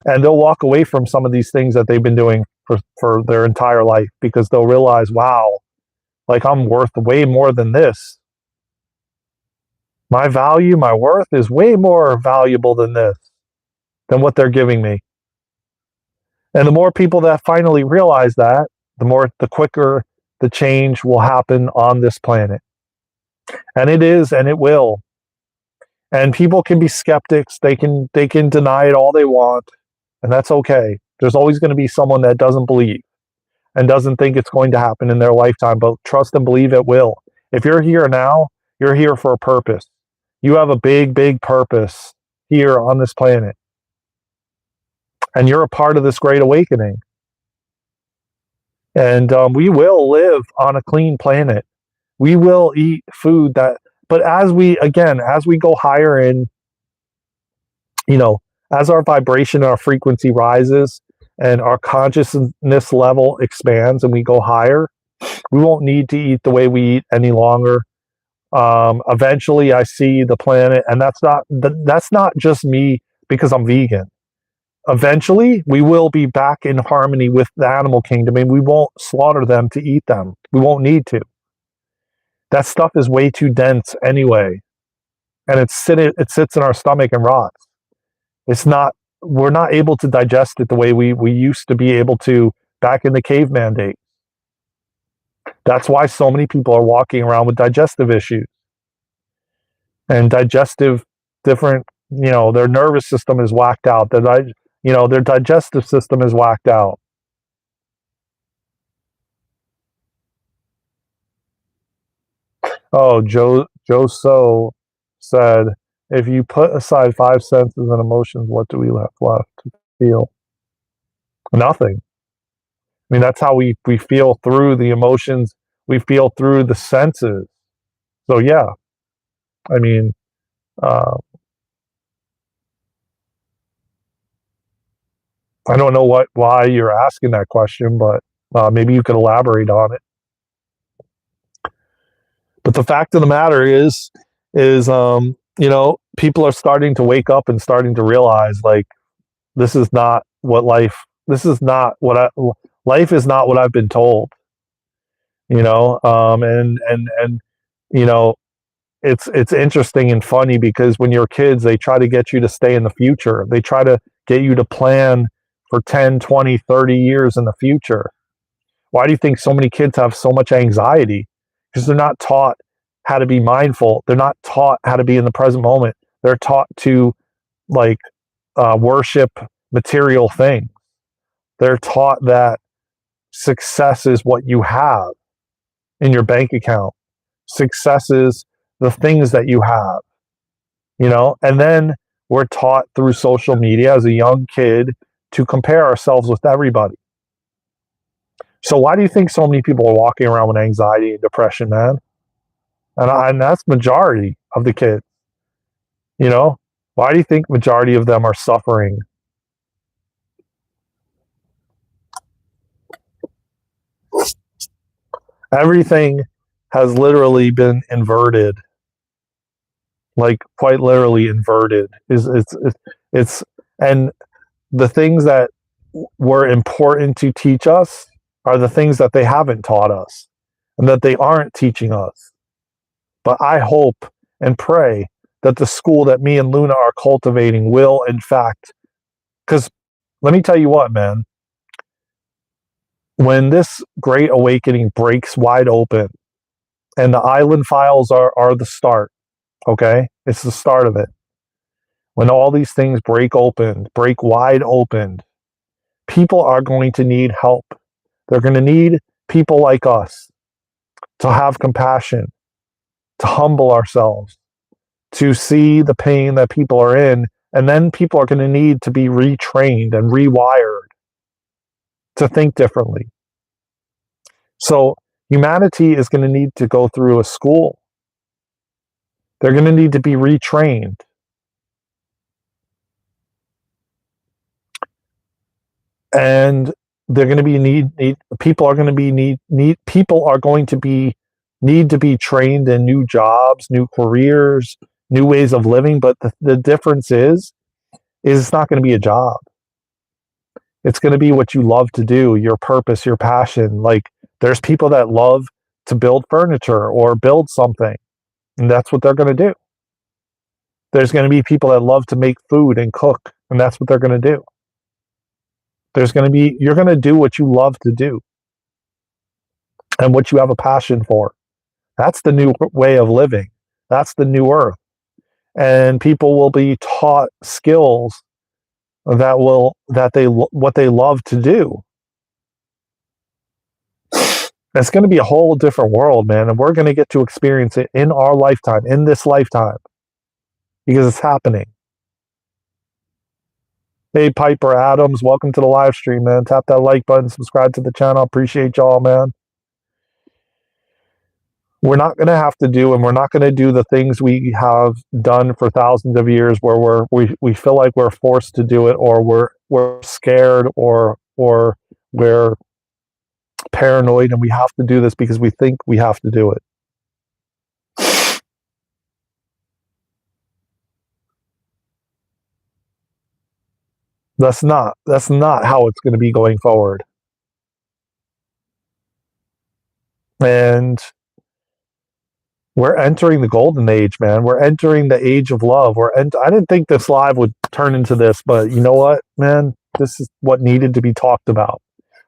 And they'll walk away from some of these things that they've been doing for their entire life, because they'll realize, wow, like I'm worth way more than this. My value, my worth is way more valuable than this, than what they're giving me. And the more people that finally realize that, the quicker the change will happen on this planet. And it is, and it will. And people can be skeptics. They can deny it all they want, and that's okay. There's always going to be someone that doesn't believe and doesn't think it's going to happen in their lifetime, but trust and believe it will. If you're here now, you're here for a purpose. You have a big, big purpose here on this planet. And you're a part of this great awakening. And we will live on a clean planet. We will eat food but as we go higher in, as our vibration, our frequency rises and our consciousness level expands and we go higher, we won't need to eat the way we eat any longer. Eventually I see the planet, and that's not just me because I'm vegan. Eventually we will be back in harmony with the animal kingdom, and we won't slaughter them to eat them. We won't need to. That stuff is way too dense anyway, and it sits in our stomach and rots. We're not able to digest it the way we used to be able to back in the caveman days. That's why so many people are walking around with digestive issues and different, their nervous system is whacked out. Their digestive system is whacked out. Oh, Joe So said, if you put aside 5 senses and emotions, what do we left to feel? Nothing. I mean, that's how we feel through the emotions. We feel through the senses. So yeah, I mean, I don't know why you're asking that question, but maybe you could elaborate on it. But the fact of the matter is, people are starting to wake up and starting to realize, like, this is not what life. Life is not what I've been told. And it's interesting and funny because when you're kids, they try to get you to stay in the future. They try to get you to plan for 10, 20, 30 years in the future. Why do you think so many kids have so much anxiety? Because they're not taught how to be mindful. They're not taught how to be in the present moment. They're taught to worship material things. They're taught that success is what you have in your bank account. Success is the things that you have, and then we're taught through social media as a young kid to compare ourselves with everybody. So why do you think so many people are walking around with anxiety and depression, man? And that's majority of the kids. Why do you think majority of them are suffering? Everything has literally been inverted, like quite literally inverted. And the things that were important to teach us are the things that they haven't taught us and that they aren't teaching us. But I hope and pray that the school that me and Luna are cultivating will, in fact, because let me tell you what, man, when this great awakening breaks wide open, and the island files are the start, okay? It's the start of it. When all these things break wide open, people are going to need help. They're going to need people like us to have compassion, to humble ourselves, to see the pain that people are in, and then people are going to need to be retrained and rewired to think differently. So humanity is going to need to go through a school. They're going to need to be retrained. And they're going to be people are going to be need to be trained in new jobs, new careers, new ways of living. But the difference is it's not going to be a job. It's going to be what you love to do, your purpose, your passion. Like, there's people that love to build furniture or build something, and that's what they're going to do. There's going to be people that love to make food and cook, and that's what they're going to do. You're going to do what you love to do and what you have a passion for. That's the new way of living. That's the new earth. And people will be taught skills what they love to do. It's going to be a whole different world, man, and we're going to get to experience it in our lifetime, in this lifetime, because it's happening. Hey, Piper Adams, welcome to the live stream, man. Tap that like button, subscribe to the channel. Appreciate y'all, man. We're not going to have to do, and we're not going to do the things we have done for thousands of years where we feel like we're forced to do it, or we're scared, or we're paranoid and we have to do this because we think we have to do it. That's not how it's going to be going forward. And we're entering the golden age, man. We're entering the age of love. I didn't think this live would turn into this, but you know what, man? This is what needed to be talked about.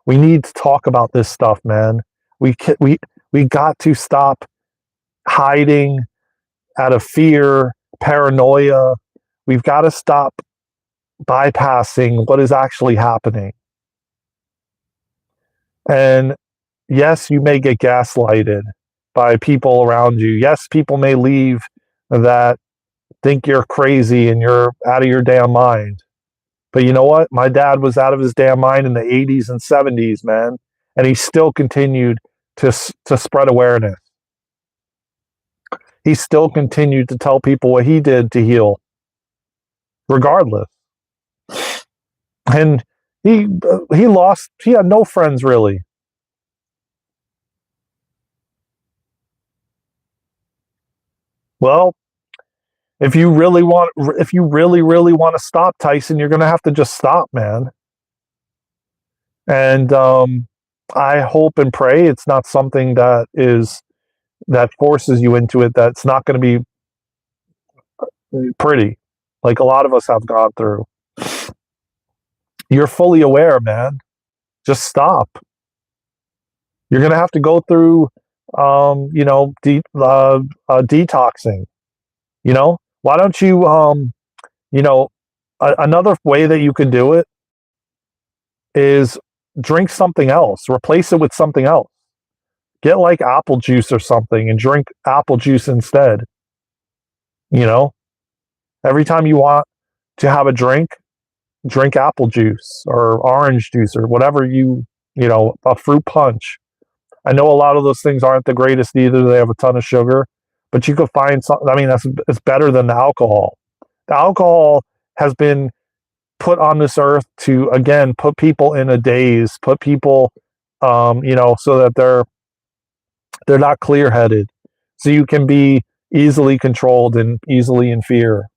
We need to talk about this stuff, man. We got to stop hiding out of fear, paranoia. We've got to stop bypassing what is actually happening. And yes, you may get gaslighted by people around you. Yes, people may leave that think you're crazy and you're out of your damn mind. But you know what? My dad was out of his damn mind in the 80s and 70s, man. And he still continued to spread awareness. He still continued to tell people what he did to heal, regardless. And he had no friends, really. Well, if you really want to stop, Tyson, you're going to have to just stop, man. And I hope and pray it's not something that forces you into it. That's not going to be pretty, like a lot of us have gone through. You're fully aware, man. Just stop. You're going to have to go through, detoxing. Why don't you, another way that you can do it is drink something else. Replace it with something else. Get like apple juice or something and drink apple juice instead. Every time you want to have a drink apple juice or orange juice or whatever a fruit punch. I know a lot of those things aren't the greatest either. They have a ton of sugar, but you could find something. I mean, it's better than the alcohol. The alcohol has been put on this earth to, again, put people in a daze, put people, so that they're not clear-headed. So you can be easily controlled and easily in fear.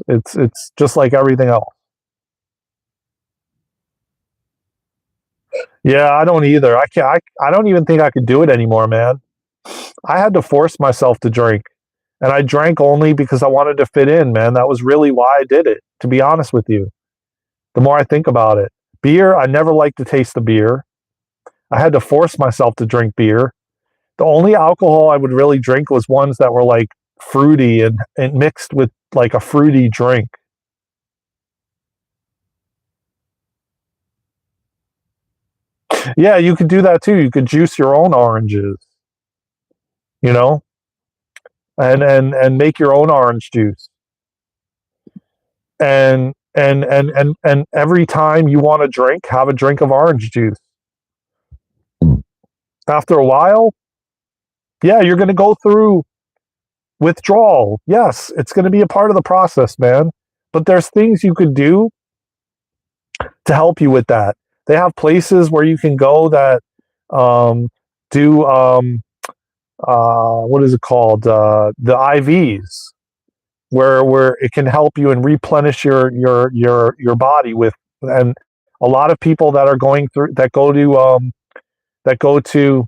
It's just like everything else. Yeah, I don't either. I don't even think I could do it anymore, man. I had to force myself to drink. And I drank only because I wanted to fit in, man. That was really why I did it, to be honest with you. The more I think about it. Beer, I never liked the taste of beer. I had to force myself to drink beer. The only alcohol I would really drink was ones that were like fruity and mixed with like a fruity drink. Yeah, you could do that too. You could juice your own oranges, and make your own orange juice. And every time you want to drink, have a drink of orange juice. After a while, yeah, you're going to go through withdrawal. Yes, it's going to be a part of the process, man. But there's things you could do to help you with that. They have places where you can go that do what is it called? The IVs, where it can help you and replenish your body with. And a lot of people that are going through that go to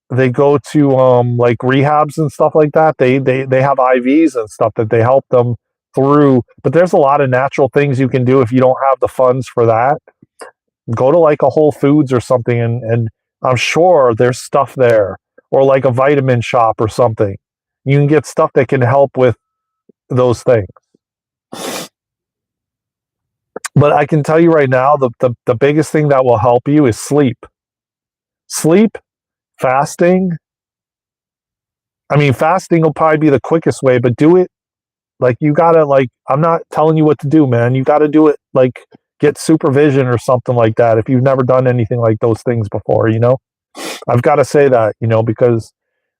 they go to like rehabs and stuff like that. They have IVs and stuff that they help them through. But there's a lot of natural things you can do if you don't have the funds for that. Go to like a Whole Foods or something, and I'm sure there's stuff there, or like a vitamin shop or something. You can get stuff that can help with those things. But I can tell you right now, the biggest thing that will help you is sleep. Sleep, fasting. I mean, fasting will probably be the quickest way, but do it like you gotta like. I'm not telling you what to do, man. You got to do it like get supervision or something like that if you've never done anything like those things before. I've got to say that because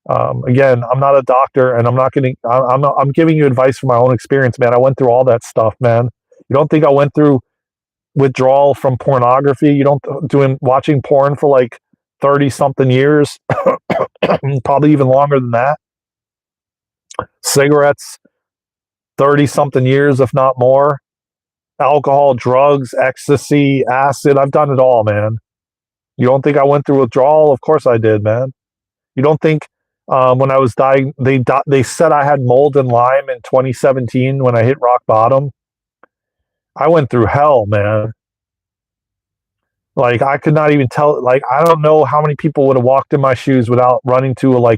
again, I'm not a doctor, and I'm not going to. I'm giving you advice from my own experience, man. I went through all that stuff, man. You don't think I went through withdrawal from pornography? You don't watching porn for like 30 something years, probably even longer than that. Cigarettes, 30 something years, if not more. Alcohol, drugs, ecstasy, acid. I've done it all, man. You don't think I went through withdrawal? Of course I did, man. You don't think when I was dying, they said I had mold and Lyme in 2017 when I hit rock bottom? I went through hell, man. Like I could not even tell. Like I don't know how many people would have walked in my shoes without running to a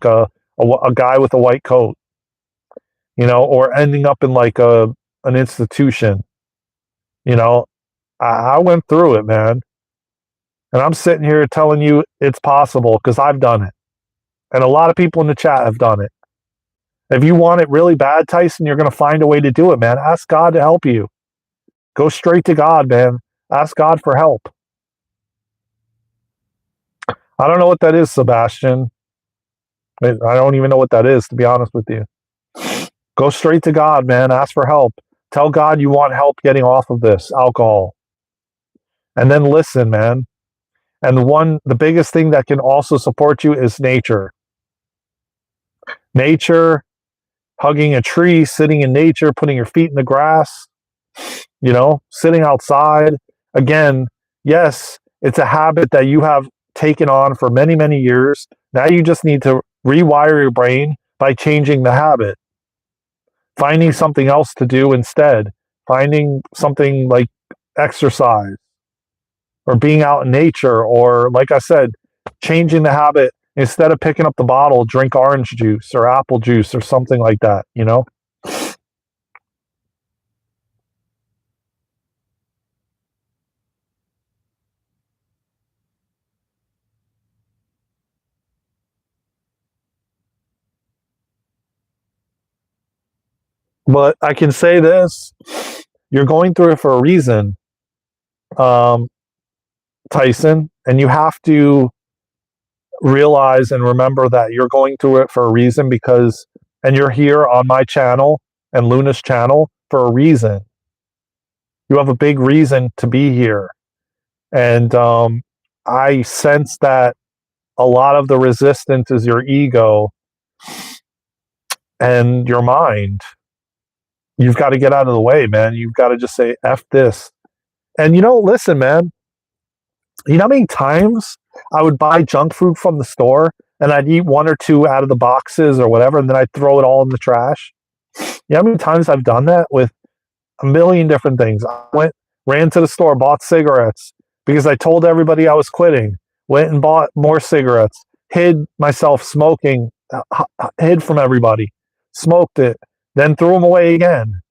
guy with a white coat, or ending up in like an institution. I went through it, man, and I'm sitting here telling you it's possible because I've done it, and a lot of people in the chat have done it. If you want it really bad, Tyson, you're going to find a way to do it, man. Ask God to help you. Go straight to God, man. Ask God for help. I don't know what that is, Sebastian. I don't even know what that is, to be honest with you. Go straight to God, man. Ask for help. Tell God you want help getting off of this alcohol. And then listen, man. And the biggest thing that can also support you is nature. Nature, hugging a tree, sitting in nature, putting your feet in the grass, sitting outside. Again, yes, it's a habit that you have taken on for many, many years. Now you just need to rewire your brain by changing the habit, finding something else to do instead, finding something like exercise or being out in nature, or like I said, changing the habit. Instead of picking up the bottle, drink orange juice or apple juice or something like that, But I can say this, you're going through it for a reason, Tyson, and you have to realize and remember that you're going through it for a reason and you're here on my channel and Luna's channel for a reason. You have a big reason to be here. And I sense that a lot of the resistance is your ego and your mind. You've got to get out of the way, man. You've got to just say, F this. And listen, man, you know how many times I would buy junk food from the store and I'd eat one or two out of the boxes or whatever, and then I'd throw it all in the trash? You know how many times I've done that with a million different things? Ran to the store, bought cigarettes because I told everybody I was quitting, went and bought more cigarettes, hid myself smoking, hid from everybody, smoked it, then threw them away again.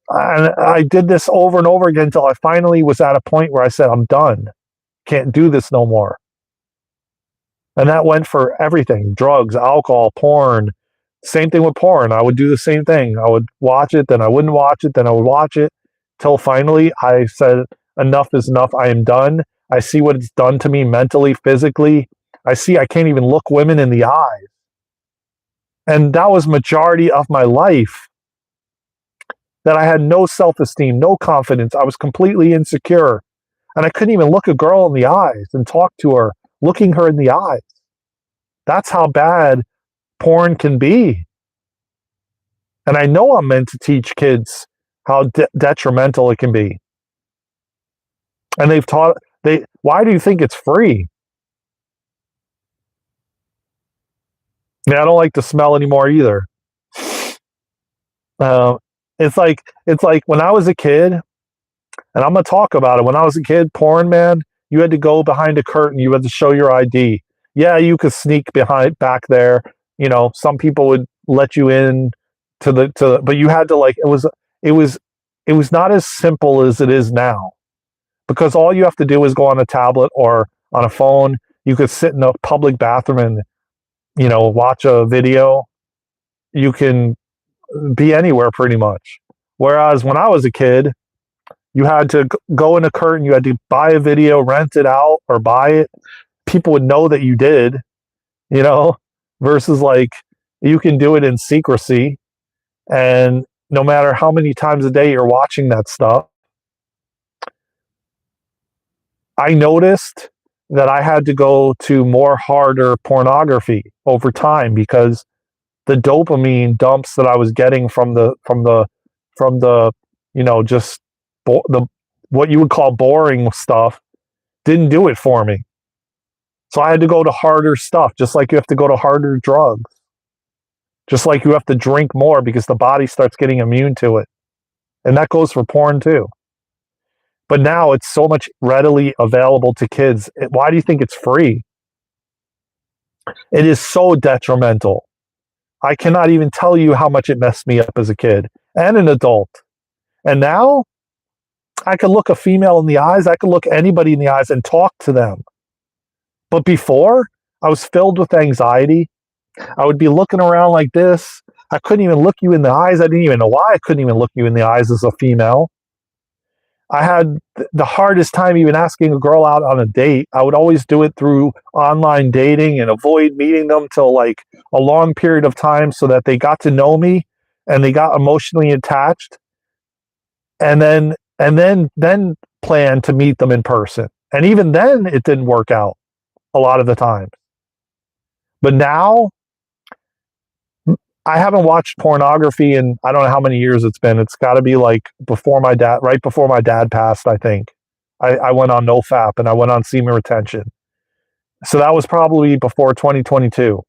And I did this over and over again until I finally was at a point where I said, I'm done. Can't do this no more. And that went for everything: drugs, alcohol, porn. Same thing with porn. I would do the same thing. I would watch it, then I wouldn't watch it, then I would watch it, till finally I said, enough is enough. I am done. I see what it's done to me mentally, physically. I see I can't even look women in the eyes. And that was majority of my life. That I had no self-esteem, no confidence. I was completely insecure. And I couldn't even look a girl in the eyes and talk to her, looking her in the eyes. That's how bad porn can be. And I know I'm meant to teach kids how detrimental it can be. And why do you think it's free? Yeah, I don't like the smell anymore either. Um, it's like when I was a kid, and I'm gonna talk about it. When I was a kid, porn, man, you had to go behind a curtain. You had to show your ID. Yeah, you could sneak behind back there. Some people would let you in but you had to like it was it was not as simple as it is now, because all you have to do is go on a tablet or on a phone. You could sit in a public bathroom and watch a video. You can be anywhere pretty much. Whereas when I was a kid, you had to go in a curtain, you had to buy a video, rent it out, or buy it. People would know that you did, you know, versus like you can do it in secrecy. And no matter how many times a day you're watching that stuff, I noticed that I had to go to more harder pornography over time, because the dopamine dumps that I was getting from the just the what you would call boring stuff didn't do it for me. So I had to go to harder stuff, just like you have to go to harder drugs, just like you have to drink more because the body starts getting immune to it. And that goes for porn too. But now it's so much readily available to kids. Why do you think it's free? It is so detrimental. I cannot even tell you how much it messed me up as a kid and an adult. And now I can look a female in the eyes, I can look anybody in the eyes and talk to them. But before, I was filled with anxiety. I would be looking around like this. I couldn't even look you in the eyes. I didn't even know why I couldn't even look you in the eyes as a female. I had the hardest time even asking a girl out on a date. I would always do it through online dating and avoid meeting them till like a long period of time so that they got to know me and they got emotionally attached, and then plan to meet them in person. And even then it didn't work out a lot of the time. But now I haven't watched pornography in I don't know how many years it's been. It's got to be like right before my dad passed, I think. I went on NoFap and I went on semen retention. So that was probably before 2022.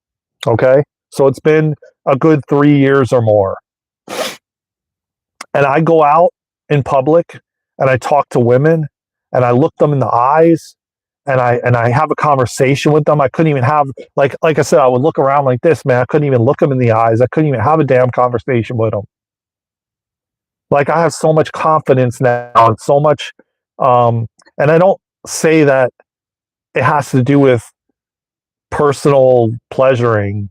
Okay. So it's been a good 3 years or more. And I go out in public and I talk to women and I look them in the eyes and I have a conversation with them. I couldn't even have like I said, I would look around like this, man. I couldn't even look them in the eyes. I couldn't even have a damn conversation with them. Like I have so much confidence now and so much and I don't say that it has to do with personal pleasuring.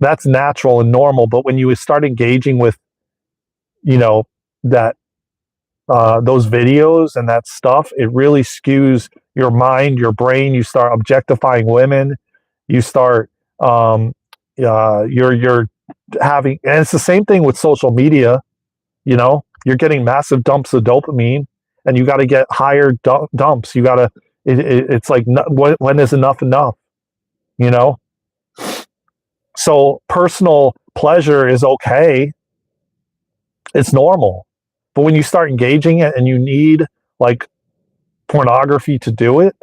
That's natural and normal, but when you start engaging with, you know, that those videos and that stuff, it really skews your mind, your brain. You start objectifying women. You start, you're having, and it's the same thing with social media. You're getting massive dumps of dopamine, and you got to get higher dumps. You got to. It's like when is enough enough? You know. So personal pleasure is okay. It's normal, but when you start engaging it and you need like pornography to do it,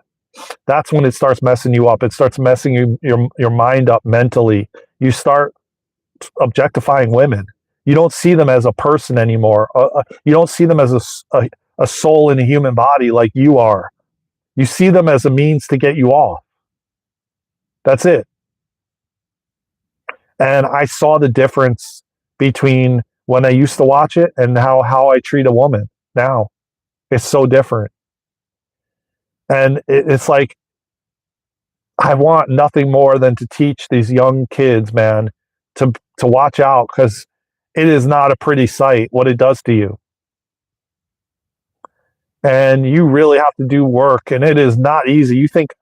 that's when it starts messing you up. It starts messing your mind up mentally. You start objectifying women. You don't see them as a person anymore. You don't see them as a soul in a human body like you are. You see them as a means to get you off. That's it. And I saw the difference between when I used to watch it and how I treat a woman now. It's so different. And it's like I want nothing more than to teach these young kids, man, to watch out, because it is not a pretty sight what it does to you. And you really have to do work, and it is not easy. You think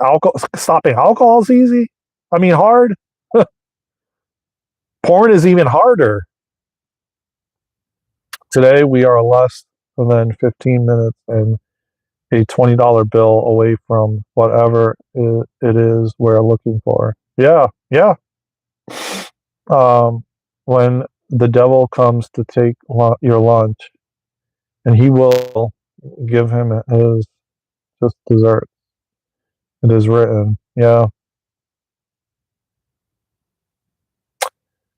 stopping alcohol is easy? I mean, hard. Porn is even harder. Today we are less than 15 minutes and a $20 bill away from whatever it is we're looking for. Yeah, yeah. When the devil comes to take your lunch, and he will give him his just dessert. It is written. Yeah.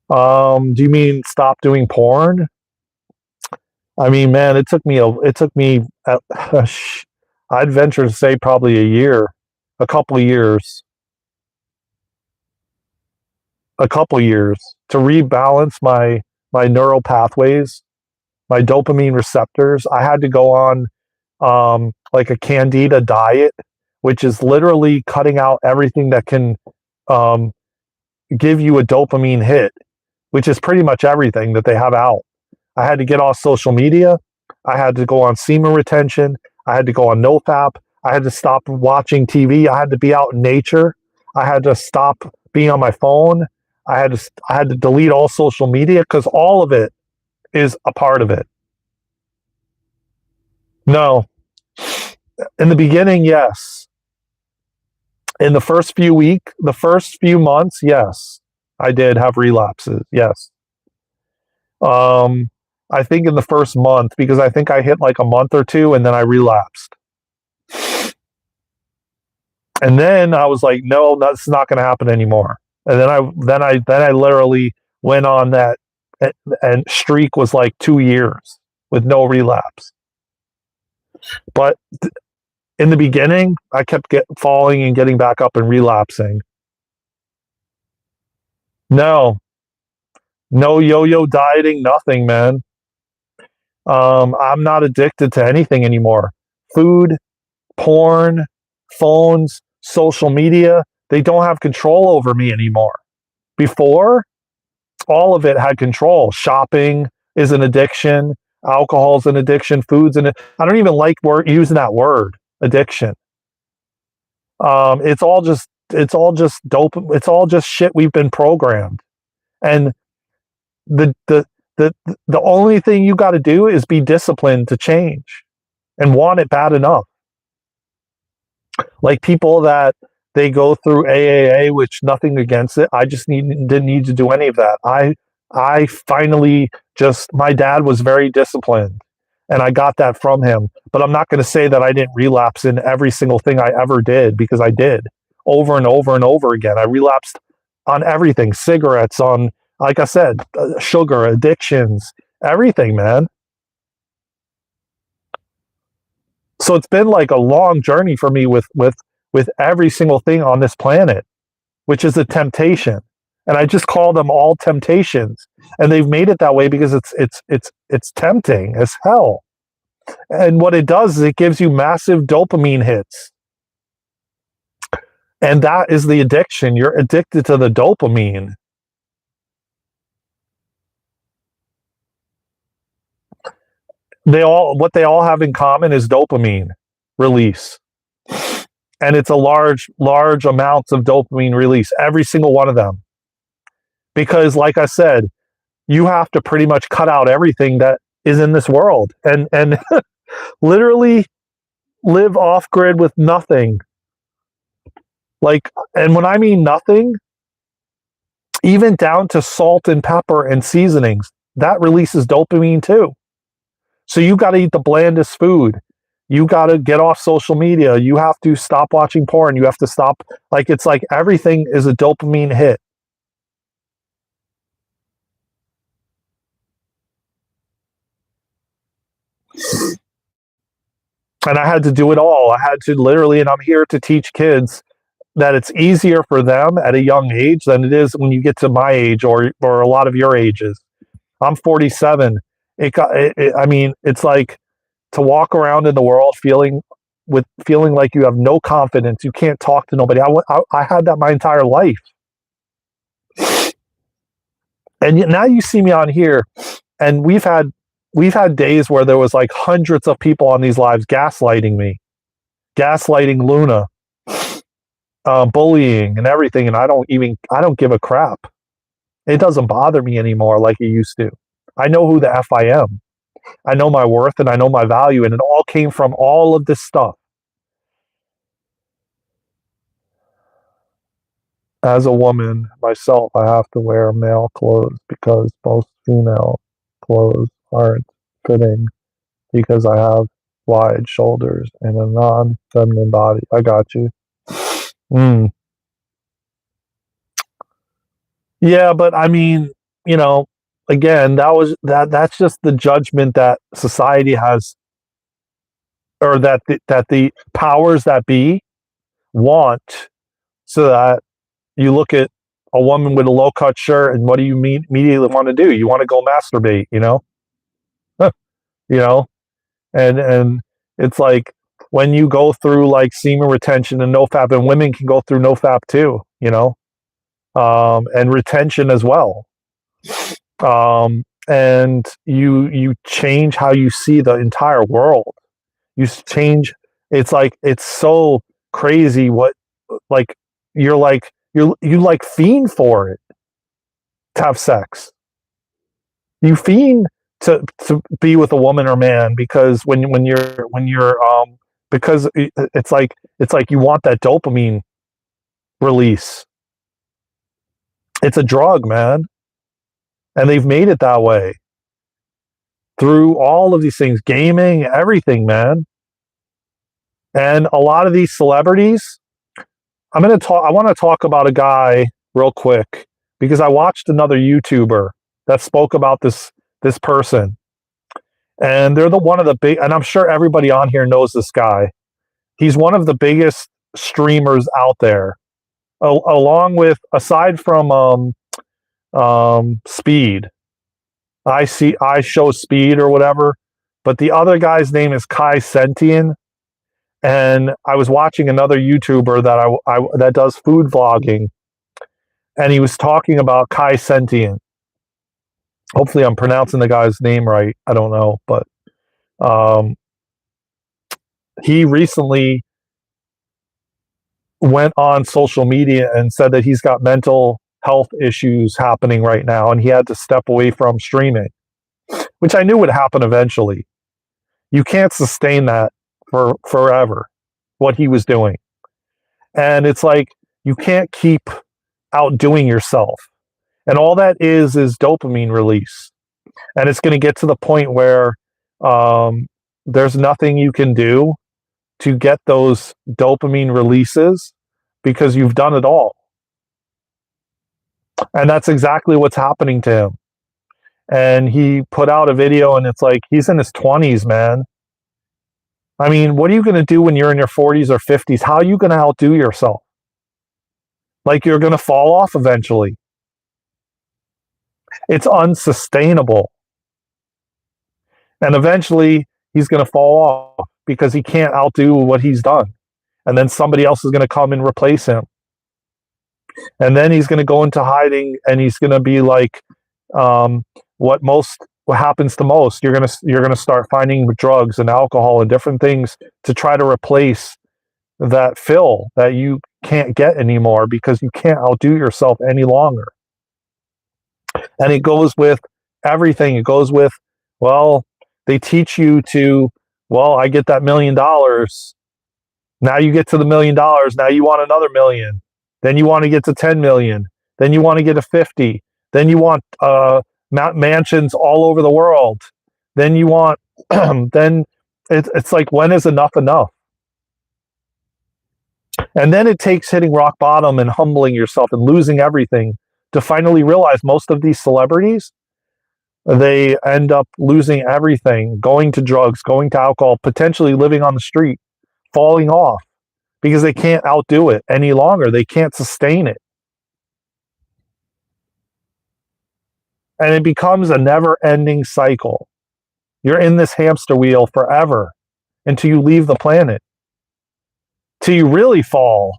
Do you mean stop doing porn? I mean, man, I'd venture to say probably a couple of years, a couple of years to rebalance my neural pathways, my dopamine receptors. I had to go on like a candida diet, which is literally cutting out everything that can um, give you a dopamine hit, which is pretty much everything that they have out. I had to get off social media. I had to go on semen retention. I had to go on NoFap. I had to stop watching TV. I had to be out in nature. I had to stop being on my phone. I had to delete all social media because all of it is a part of it. No, in the beginning, yes. In the first few months, yes, I did have relapses. Yes. Um, I think in the first month because I think I hit like a month or two and then I relapsed. And then I was like, no, that's not going to happen anymore. And then I literally went on that, and streak was like 2 years with no relapse. But in the beginning, I kept falling and getting back up and relapsing. No, no yo-yo dieting, nothing, man. I'm not addicted to anything anymore. Food, porn, phones, social media, they don't have control over me anymore. Before, all of it had control. Shopping is an addiction, alcohol's an addiction, food's an I don't even like using that word, addiction. It's all just dope. It's all just shit we've been programmed. And the the the only thing you got to do is be disciplined to change and want it bad enough. Like people that they go through AAA, which nothing against it. I just didn't need to do any of that. I finally just my dad was very disciplined, and I got that from him. But I'm not going to say that I didn't relapse in every single thing I ever did because I did over and over and over again. I relapsed on everything, cigarettes, on like I said, sugar, addictions, everything, man. So it's been like a long journey for me with every single thing on this planet, which is a temptation. And I just call them all temptations. And they've made it that way because it's tempting as hell. And what it does is it gives you massive dopamine hits. And that is the addiction. You're addicted to the dopamine. What they all have in common is dopamine release. And it's a large amounts of dopamine release, every single one of them. Because like I said, you have to pretty much cut out everything that is in this world and literally live off grid with nothing. Like, and when I mean nothing, even down to salt and pepper and seasonings, that releases dopamine too. So you got to eat the blandest food. You got to get off social media. You have to stop watching porn. You have to stop. Like, it's like everything is a dopamine hit. And I had to do it all. I had to literally, and I'm here to teach kids that it's easier for them at a young age than it is when you get to my age or a lot of your ages. I'm 47. I mean, it's like to walk around in the world feeling like you have no confidence. You can't talk to nobody. I had that my entire life. And now you see me on here, and we've had days where there was like hundreds of people on these lives gaslighting me, gaslighting Luna, bullying and everything, and I don't give a crap. It doesn't bother me anymore like it used to. I know who the F I am. I know my worth and I know my value, and it all came from all of this stuff. As a woman myself, I have to wear male clothes because most female clothes aren't fitting because I have wide shoulders and a non-feminine body. I got you. Mm. Yeah, but I mean, you know, again, that's just the judgment that society has, or that the powers that be want, so that you look at a woman with a low cut shirt and what do you immediately want to do? You want to go masturbate, you know? You know, and it's like when you go through like semen retention and nofap, and women can go through nofap too, you know, and retention as well. And you change how you see the entire world. You change. It's like it's so crazy. What like you like fiend for it to have sex. You fiend to be with a woman or man, because when you're because it's like you want that dopamine release. It's a drug, man, and they've made it that way through all of these things, gaming, everything, man. And a lot of these celebrities, I want to talk about a guy real quick, because I watched another YouTuber that spoke about this person, and they're one of the big, and I'm sure everybody on here knows this guy. He's one of the biggest streamers out there, along with, aside from Speed. I show Speed or whatever, but the other guy's name is Kai Sentient. And I was watching another YouTuber that does food vlogging, and he was talking about Kai Sentient. Hopefully, I'm pronouncing the guy's name right. I don't know, but he recently went on social media and said that he's got mental health issues happening right now, and he had to step away from streaming, which I knew would happen eventually. You can't sustain that for forever, what he was doing. And it's like, you can't keep outdoing yourself. And all that is dopamine release. And it's going to get to the point where there's nothing you can do to get those dopamine releases, because you've done it all. And that's exactly what's happening to him. And he put out a video, and it's like, he's in his 20s, man. I mean, what are you going to do when you're in your 40s or 50s? How are you going to outdo yourself? Like, you're going to fall off eventually. It's unsustainable. And eventually, he's going to fall off because he can't outdo what he's done. And then somebody else is going to come and replace him. And then he's going to go into hiding, and he's going to be like, what happens to most. You're gonna start finding drugs and alcohol and different things to try to replace that fill that you can't get anymore, because you can't outdo yourself any longer. And it goes with everything. It goes with, well, they teach you to, well, I get that $1 million. Now you get to the $1 million. Now you want another million. Then you want to get to 10 million. Then you want to get to 50. Then you want mansions all over the world. Then you want, then it's like, when is enough enough? And then it takes hitting rock bottom and humbling yourself and losing everything to finally realize most of these celebrities, they end up losing everything, going to drugs, going to alcohol, potentially living on the street, falling off, because they can't outdo it any longer. They can't sustain it. And it becomes a never-ending cycle. You're in this hamster wheel forever until you leave the planet, till you really fall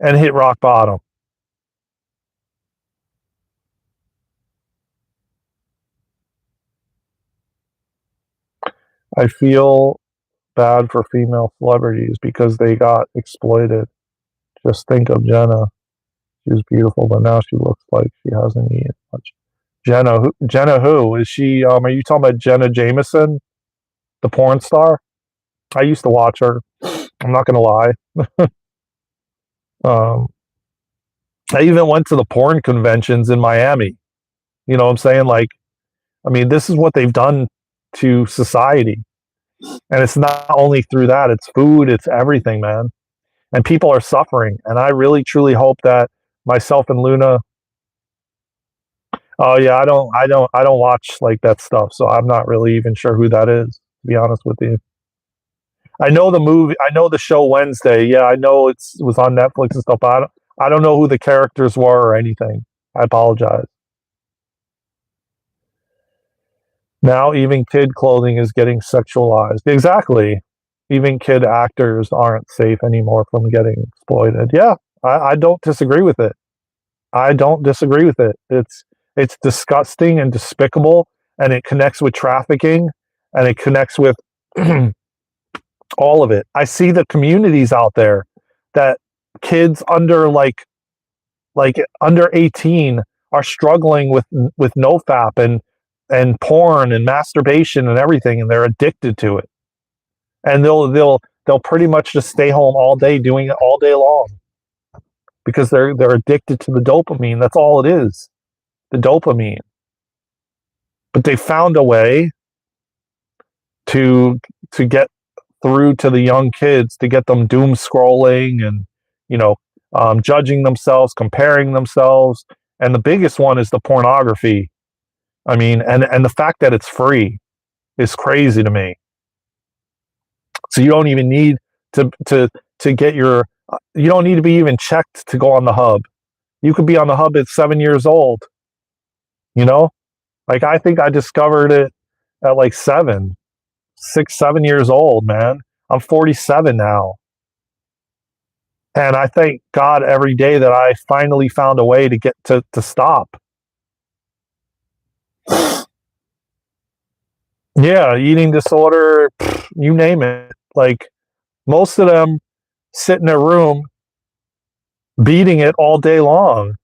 and hit rock bottom. I feel bad for female celebrities because they got exploited. Just think of Jenna. She was beautiful, but now she looks like she hasn't eaten much. Jenna who? Is she, are you talking about Jenna Jameson, the porn star? I used to watch her. I'm not going to lie. I even went to the porn conventions in Miami. You know what I'm saying? Like, I mean, this is what they've done to society. And it's not only through that, it's food, it's everything, man. And people are suffering. And I really, truly hope that myself and Luna, Oh yeah, I don't watch like that stuff, so I'm not really even sure who that is, to be honest with you. I know the movie, I know the show Wednesday. Yeah, I know it was on Netflix and stuff, but I don't know who the characters were or anything. I apologize. Now even kid clothing is getting sexualized. Exactly. Even kid actors aren't safe anymore from getting exploited. Yeah, I don't disagree with it. I don't disagree with it. It's disgusting and despicable, and it connects with trafficking, and it connects with all of it. I see the communities out there that kids under like under 18 are struggling with nofap and porn and masturbation and everything, and they're addicted to it. And they'll pretty much just stay home all day doing it all day long because they're addicted to the dopamine. That's all it is, the dopamine. But they found a way to get through to the young kids, to get them doom scrolling and you know judging themselves, comparing themselves, and the biggest one is the pornography. I mean, and the fact that it's free is crazy to me. So you don't even need to get your you don't need to be even checked to go on the hub. You could be on the hub at 7 years old. You know, like I think I discovered it at like 7 6 7 years old, man. I'm 47 now. And I thank God every day that I finally found a way to get to stop. Yeah, eating disorder, you name it. Like most of them sit in a room beating it all day long.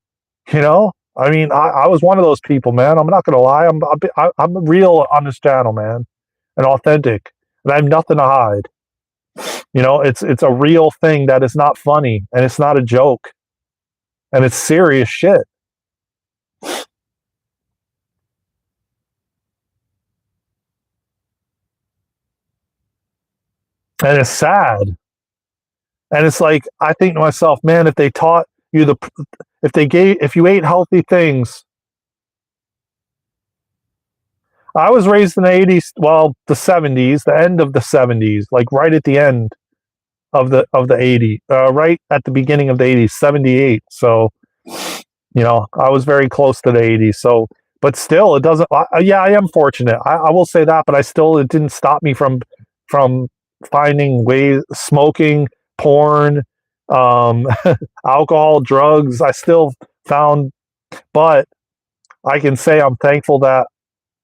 You know, I mean, I was one of those people, man. I'm not gonna lie. I'm real on this channel, man, and authentic, and I have nothing to hide. You know, it's a real thing that is not funny, and it's not a joke, and it's serious shit, and it's sad. And it's like I think to myself, man, if they taught you if you ate healthy things. I was raised in the 80s, well, the 70s, the end of the 70s, like right at the end of the 80s, right at the beginning of the 80s, 78. So, I was very close to the 80s. So, but still, it doesn't. Yeah, I am fortunate. I will say that, but it didn't stop me from finding ways, smoking, porn, um, alcohol, drugs. I still found, but I can say I'm thankful that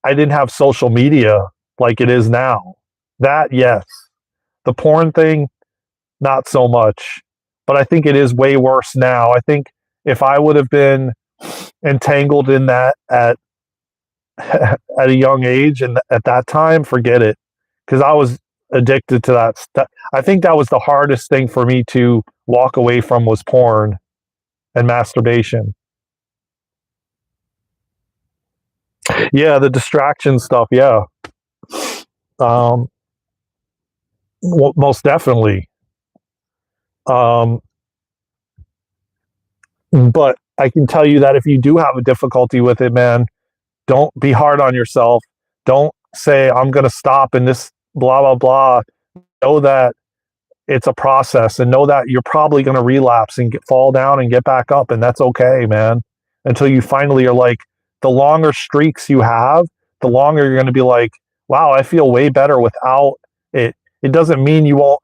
I didn't have social media like it is now. That, yes. The porn thing, not so much. But I think it is way worse now. I think if I would have been entangled in that at a young age and at that time, forget it. Because I was addicted to that stuff. I think that was the hardest thing for me to walk away from was porn and masturbation. Yeah, the distraction stuff. Yeah, um, most definitely. Um, but I can tell you that if you do have a difficulty with it, man, don't be hard on yourself. Don't say I'm going to stop and this blah blah blah. Know that it's a process, and know that you're probably going to relapse and fall down and get back up, and that's okay, man. Until you finally are like, the longer streaks you have, the longer you're going to be like, wow, I feel way better without it. It doesn't mean you won't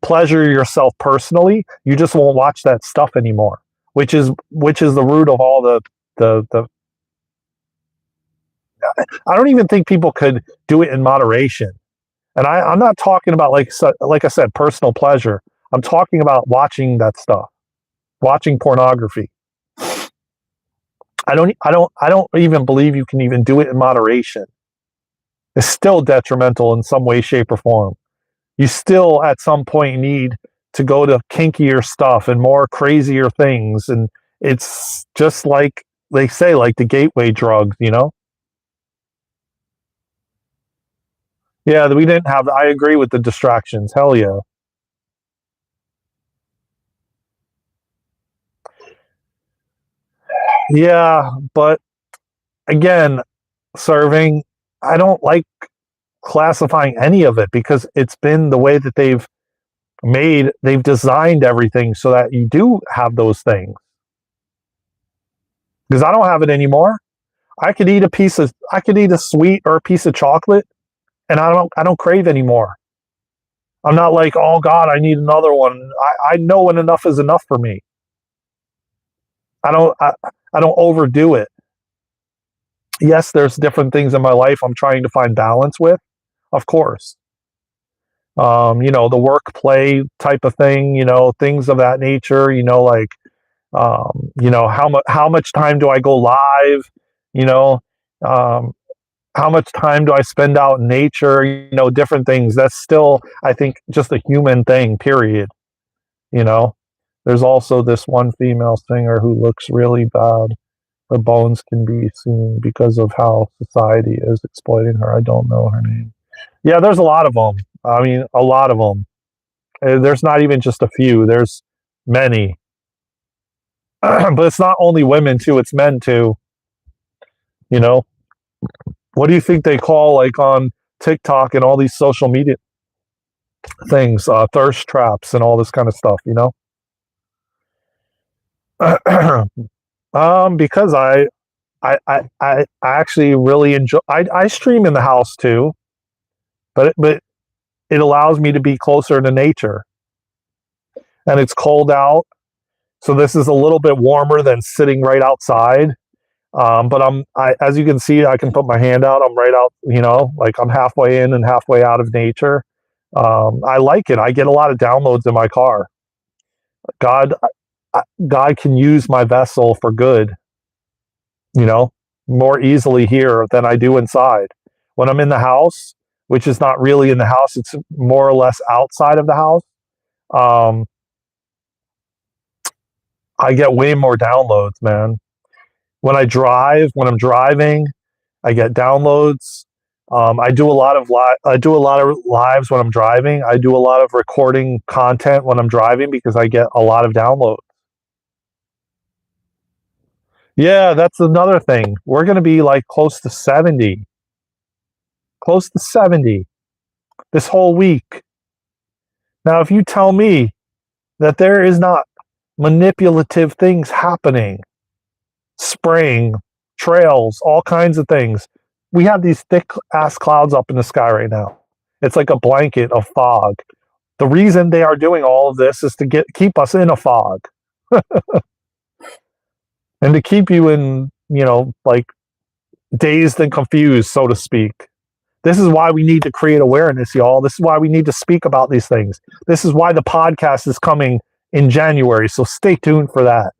pleasure yourself personally. You just won't watch that stuff anymore, which is the root of all the. I don't even think people could do it in moderation. And I'm not talking about like I said, personal pleasure. I'm talking about watching that stuff, watching pornography. I don't even believe you can even do it in moderation. It's still detrimental in some way, shape, or form. You still at some point need to go to kinkier stuff and more crazier things, and it's just like they say, like the gateway drugs. Yeah, we didn't have. I agree with the distractions. Hell yeah. Yeah, but again, serving, I don't like classifying any of it because it's been the way that they've designed everything so that you do have those things. Because I don't have it anymore. I could eat a sweet or a piece of chocolate and I don't crave anymore. I'm not like, oh God, I need another one. I know when enough is enough for me. I don't I, I don't overdo it. Yes, there's different things in my life I'm trying to find balance with, of course. The work play type of thing, things of that nature, like how much time do I go live, you know, um, how much time do I spend out in nature, different things. That's still, I think, just a human thing, period. You know, there's also this one female singer who looks really bad. Her bones can be seen because of how society is exploiting her. I don't know her name. Yeah, there's a lot of them. I mean, a lot of them. There's not even just a few. There's many. But it's not only women too, it's men too. You know, what do you think they call like on TikTok and all these social media things, thirst traps and all this kind of stuff? Because I actually really enjoy. I stream in the house too, but it allows me to be closer to nature, and it's cold out, so this is a little bit warmer than sitting right outside. But as you can see, I can put my hand out. I'm right out, like I'm halfway in and halfway out of nature. I like it. I get a lot of downloads in my car. God, God can use my vessel for good, you know, more easily here than I do inside. When I'm in the house, which is not really in the house, it's more or less outside of the house. Um, I get way more downloads, man. When I'm driving, I get downloads. I do a lot of lives when I'm driving. I do a lot of recording content when I'm driving because I get a lot of downloads. Yeah, that's another thing. We're going to be like close to 70 this whole week. Now, if you tell me that there is not manipulative things happening, spraying, trails, all kinds of things. We have these thick ass clouds up in the sky right now. It's like a blanket of fog. The reason they are doing all of this is to keep us in a fog and to keep you in, like dazed and confused, so to speak. This is why we need to create awareness, y'all. This is why we need to speak about these things. This is why the podcast is coming in January. So stay tuned for that.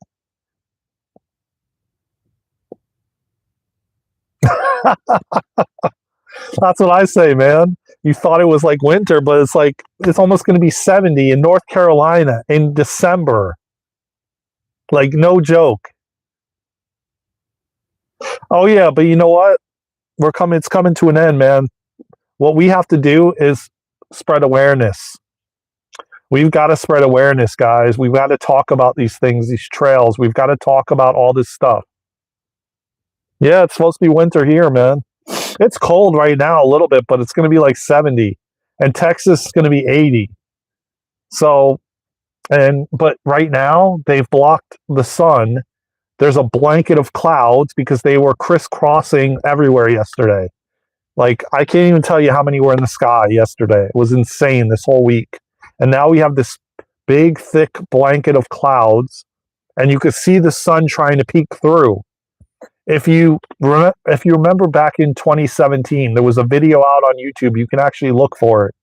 That's what I say, man. You thought it was like winter, but it's almost going to be 70 in North Carolina in December. Like, no joke. Oh yeah, but you know what? It's coming to an end, man. What we have to do is spread awareness. We've got to spread awareness, guys. We've got to talk about these things, these trails. We've got to talk about all this stuff. Yeah, it's supposed to be winter here, man. It's cold right now a little bit, but it's going to be like 70. And Texas is going to be 80. So, but right now they've blocked the sun. There's a blanket of clouds because they were crisscrossing everywhere yesterday. Like, I can't even tell you how many were in the sky yesterday. It was insane this whole week. And now we have this big, thick blanket of clouds, and you could see the sun trying to peek through. If you remember back in 2017, there was a video out on YouTube. You can actually look for it.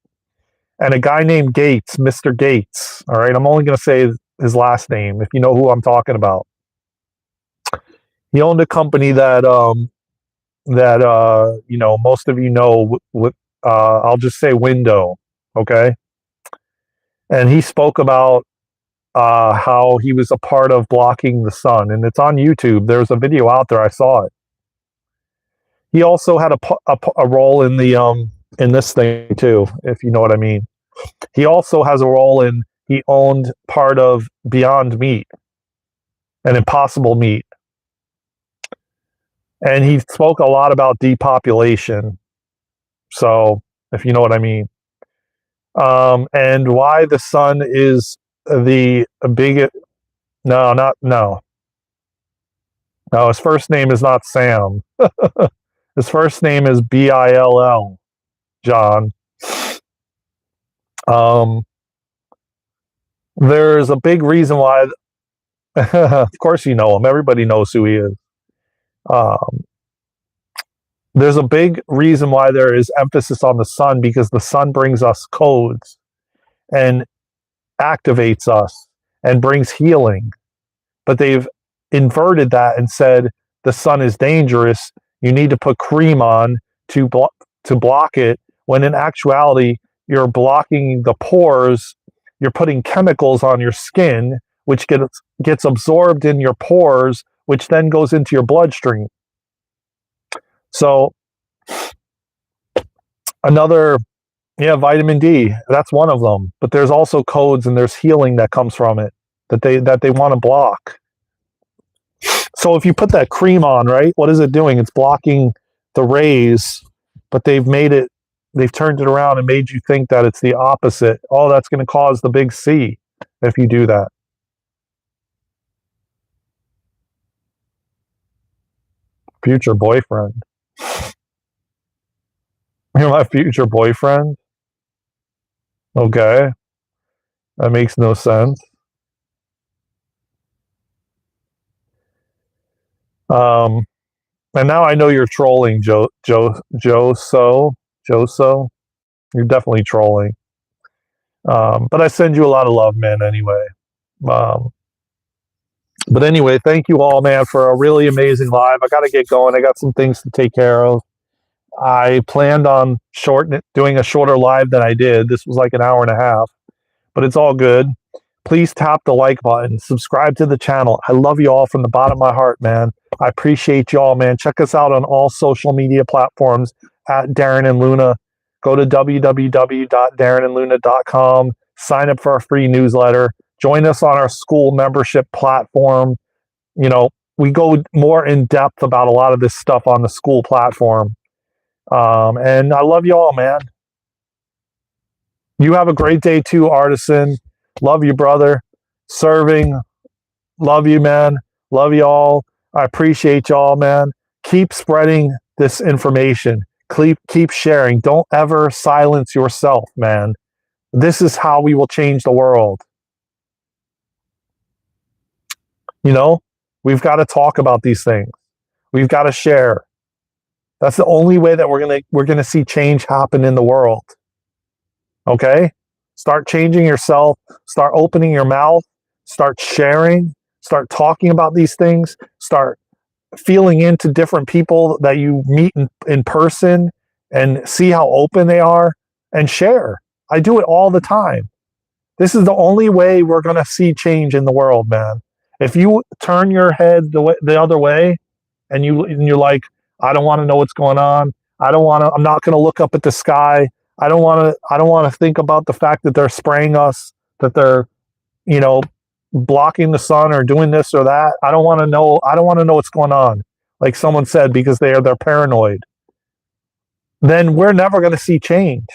And a guy named Gates, Mr. Gates, all right, I'm only going to say his last name if you know who I'm talking about. He owned a company that most of you know. I'll just say Window, okay. And he spoke about how he was a part of blocking the sun, and it's on YouTube. There's a video out there. I saw it. He also had a role in the in this thing too, if you know what I mean. He also has a role in. He owned part of Beyond Meat and Impossible Meat. And he spoke a lot about depopulation. So, if you know what I mean. And why the sun is the big. No, not no. No, his first name is not Sam. His first name is Bill, John. There's a big reason why. Of course, you know him. Everybody knows who he is. There's a big reason why there is emphasis on the sun, because the sun brings us codes and activates us and brings healing. But they've inverted that and said the sun is dangerous. You need to put cream on to block it, when in actuality, you're blocking the pores. You're putting chemicals on your skin, which gets absorbed in your pores, which then goes into your bloodstream. So another, vitamin D, that's one of them. But there's also codes and there's healing that comes from it that they want to block. So if you put that cream on, right, what is it doing? It's blocking the rays, but they've turned it around and made you think that it's the opposite. Oh, that's going to cause the big C if you do that. Future boyfriend. You're my future boyfriend? Okay. That makes no sense. And now I know you're trolling, Joe. So you're definitely trolling. But I send you a lot of love, man, anyway. But anyway, thank you all, man, for a really amazing live. I got to get going. I got some things to take care of. I planned on doing a shorter live than I did. This was like an hour and a half, but it's all good. Please tap the like button, subscribe to the channel. I love you all from the bottom of my heart, man. I appreciate you all, man. Check us out on all social media platforms at Daren and Luna. Go to www.darenandluna.com. Sign up for our free newsletter. Join us on our school membership platform. We go more in depth about a lot of this stuff on the school platform. And I love you all, man. You have a great day too, Artisan. Love you, brother. Serving. Love you, man. Love you all. I appreciate y'all, man. Keep spreading this information. Keep sharing. Don't ever silence yourself, man. This is how we will change the world. We've got to talk about these things. We've got to share. That's the only way that we're gonna see change happen in the world. Okay? Start changing yourself. Start opening your mouth. Start sharing. Start talking about these things. Start feeling into different people that you meet in person and see how open they are and share. I do it all the time. This is the only way we're going to see change in the world, man. If you turn your head the other way and you're like, I don't want to know what's going on. I'm not going to look up at the sky. I don't want to think about the fact that they're spraying us, that they're, blocking the sun or doing this or that. I don't want to know what's going on. Like someone said, because they're paranoid. Then we're never going to see change.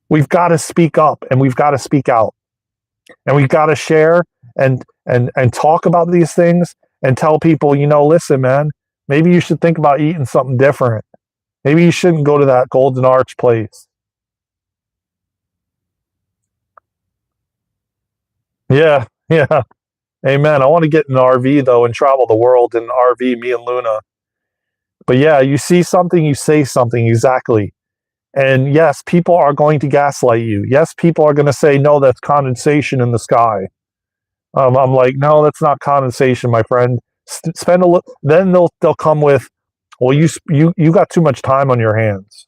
We've got to speak up and we've got to speak out. And we've got to share and talk about these things and tell people, listen, man, maybe you should think about eating something different. Maybe you shouldn't go to that Golden Arch place. Yeah. Amen. I want to get in an RV, though, and travel the world in an RV, me and Luna. But yeah, you see something, you say something, exactly. And yes, people are going to gaslight you. Yes, people are going to say, no, that's condensation in the sky. I'm like, no, that's not condensation, my friend. Spend a little. Then they'll come with, well, you got too much time on your hands.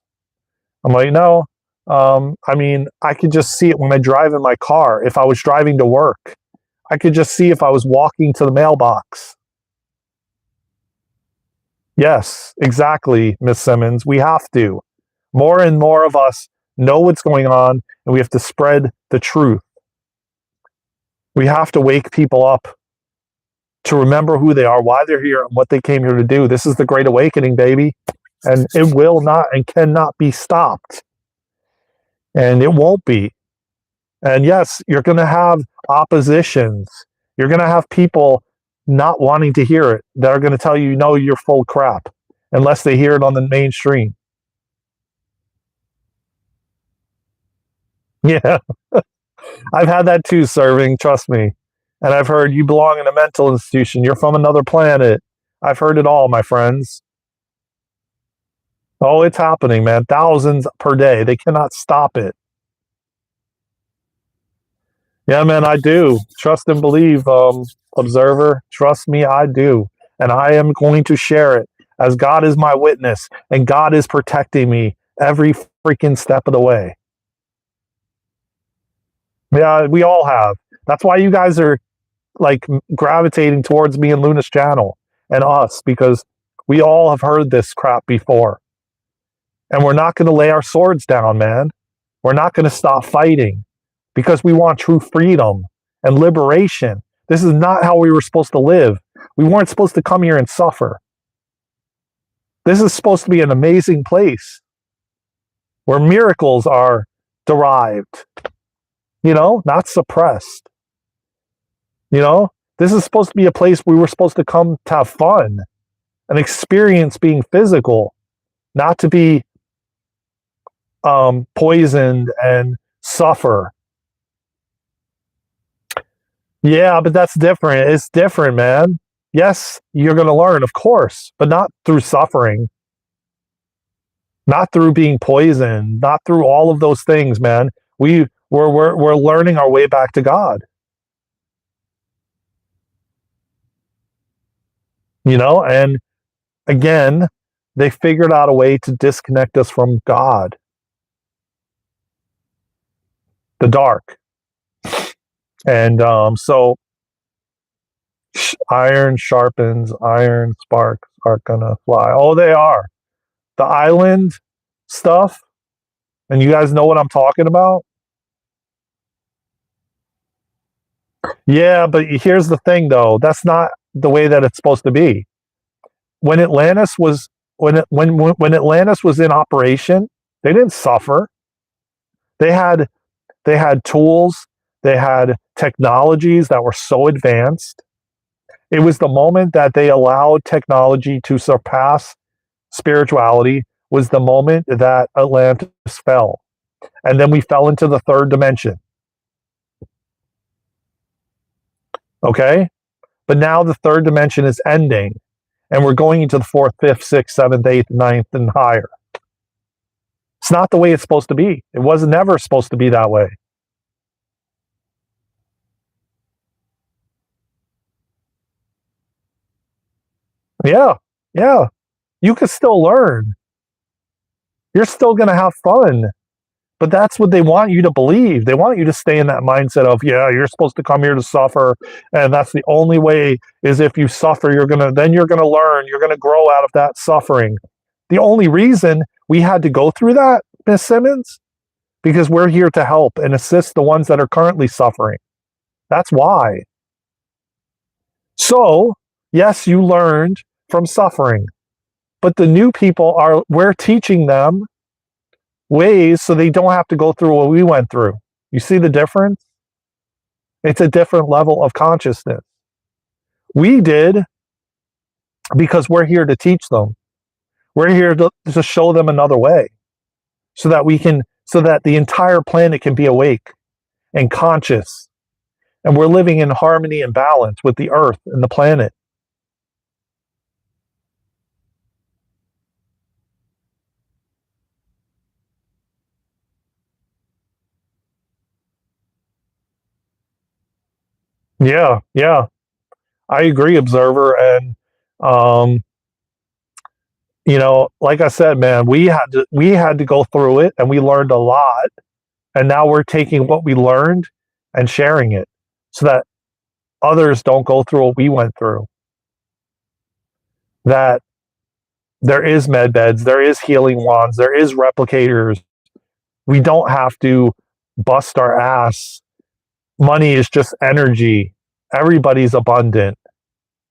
I'm like, no. I could just see it when I drive in my car. If I was driving to work, I could just see if I was walking to the mailbox. Yes, exactly, Miss Simmons. We have to. More and more of us know what's going on, and we have to spread the truth. We have to wake people up. to remember who they are, why they're here, and what they came here to do. This is the Great Awakening, baby. And it will not and cannot be stopped. And it won't be. And yes, you're going to have oppositions. You're going to have people not wanting to hear it that are going to tell you, no, you're full crap, unless they hear it on the mainstream. Yeah, I've had that too, serving, trust me. And I've heard you belong in a mental institution. You're from another planet. I've heard it all, my friends. Oh, it's happening, man. Thousands per day. They cannot stop it. Yeah, man, I do. Trust and believe, observer. Trust me, I do. And I am going to share it as God is my witness and God is protecting me every freaking step of the way. Yeah, we all have. That's why you guys are like gravitating towards me and Luna's channel and us, because we all have heard this crap before. And we're not going to lay our swords down, man. We're not going to stop fighting because we want true freedom and liberation. This is not how we were supposed to live. We weren't supposed to come here and suffer. This is supposed to be an amazing place where miracles are derived, not suppressed. This is supposed to be a place we were supposed to come to have fun and experience being physical, not to be poisoned and suffer. Yeah, but that's different. It's different, man. Yes, you're going to learn, of course, but not through suffering, not through being poisoned, not through all of those things, man. We're learning our way back to God. And again, they figured out a way to disconnect us from God, the dark. And so iron sharpens iron, sparks are gonna fly. Oh, they are. The island stuff, and you guys know what I'm talking about? Yeah, but here's the thing though. That's not the way that it's supposed to be. When Atlantis was when Atlantis was in operation, they didn't suffer. They had tools, they had technologies that were so advanced. It was the moment that they allowed technology to surpass spirituality was the moment that Atlantis fell. And then we fell into the third dimension. Okay? But now the third dimension is ending, and we're going into the fourth, fifth, sixth, seventh, eighth, ninth, and higher. It's not the way it's supposed to be. It was never supposed to be that way. Yeah, yeah. You can still learn. You're still going to have fun. But that's what they want you to believe. They want you to stay in that mindset of, yeah, you're supposed to come here to suffer, and that's the only way is if you suffer, then you're going to learn, you're going to grow out of that suffering. The only reason we had to go through that, Miss Simmons, because we're here to help and assist the ones that are currently suffering. That's why. So, yes, you learned from suffering, but the new people we're teaching them ways so they don't have to go through what we went through. You see the difference? It's a different level of consciousness. We did because we're here to teach them. We're here to show them another way so that the entire planet can be awake and conscious. And we're living in harmony and balance with the earth and the planet. Yeah, yeah. I agree, observer. And like I said, man, we had to go through it, and we learned a lot. And now we're taking what we learned and sharing it so that others don't go through what we went through. That there is med beds, there is healing wands, there is replicators. We don't have to bust our ass. Money is just energy. Everybody's abundant.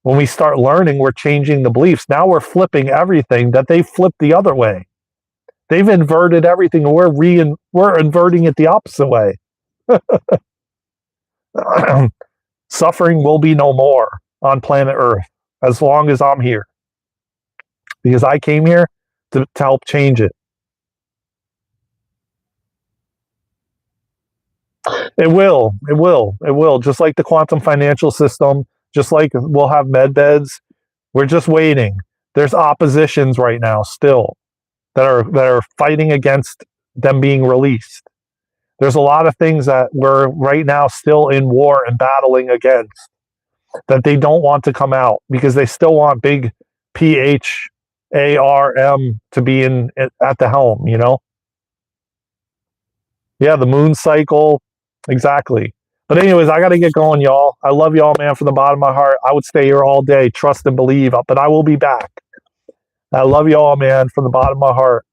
When we start learning, we're changing the beliefs. Now we're flipping everything that they flipped the other way. They've inverted everything, and we're inverting it the opposite way. Suffering will be no more on planet Earth as long as I'm here, because I came here to help change it. It will. Just like the quantum financial system, just like we'll have med beds. We're just waiting. There's oppositions right now still that are fighting against them being released. There's a lot of things that we're right now still in war and battling against that they don't want to come out because they still want big PHARM to be at the helm, you know? Yeah, the moon cycle. Exactly. But anyways, I got to get going, y'all. I love y'all, man, from the bottom of my heart. I would stay here all day, trust and believe, but I will be back. I love y'all, man, from the bottom of my heart.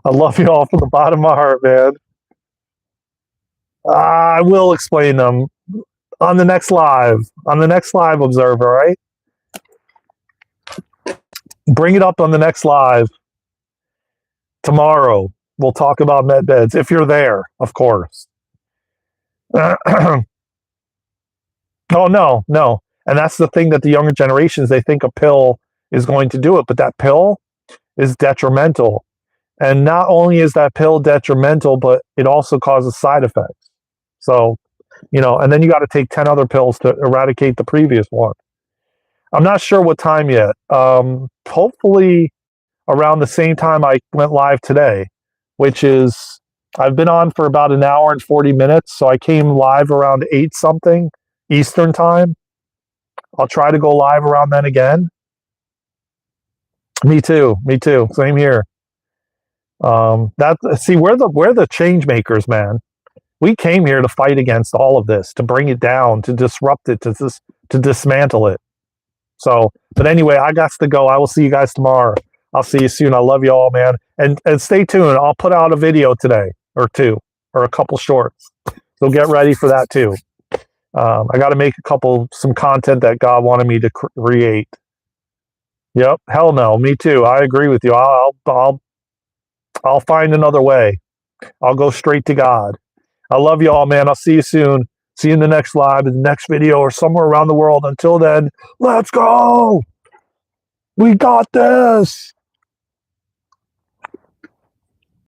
I love y'all from the bottom of my heart, man. I will explain them on the next live. On the next live, Observer, right? Bring it up on the next live. Tomorrow, we'll talk about med beds, if you're there, of course. Oh, no. And that's the thing that the younger generations, they think a pill is going to do it, but that pill is detrimental. And not only is that pill detrimental, but it also causes side effects. So, and then you got to take 10 other pills to eradicate the previous one. I'm not sure what time yet. Hopefully around the same time I went live today, which is, I've been on for about an hour and 40 minutes. So I came live around 8 something Eastern time. I'll try to go live around then again. Me too. Same here. We're the change makers, man. We came here to fight against all of this, to bring it down, to disrupt it, to dismantle it. So, but anyway, I got to go. I will see you guys tomorrow. I'll see you soon. I love you all, man. And stay tuned. I'll put out a video today or 2 or a couple shorts. So get ready for that too. I got to make some content that God wanted me to create. Yep. Hell no. Me too. I agree with you. I'll find another way. I'll go straight to God. I love you all, man. I'll see you soon. See you in the next live, in the next video, or somewhere around the world. Until then, let's go. We got this.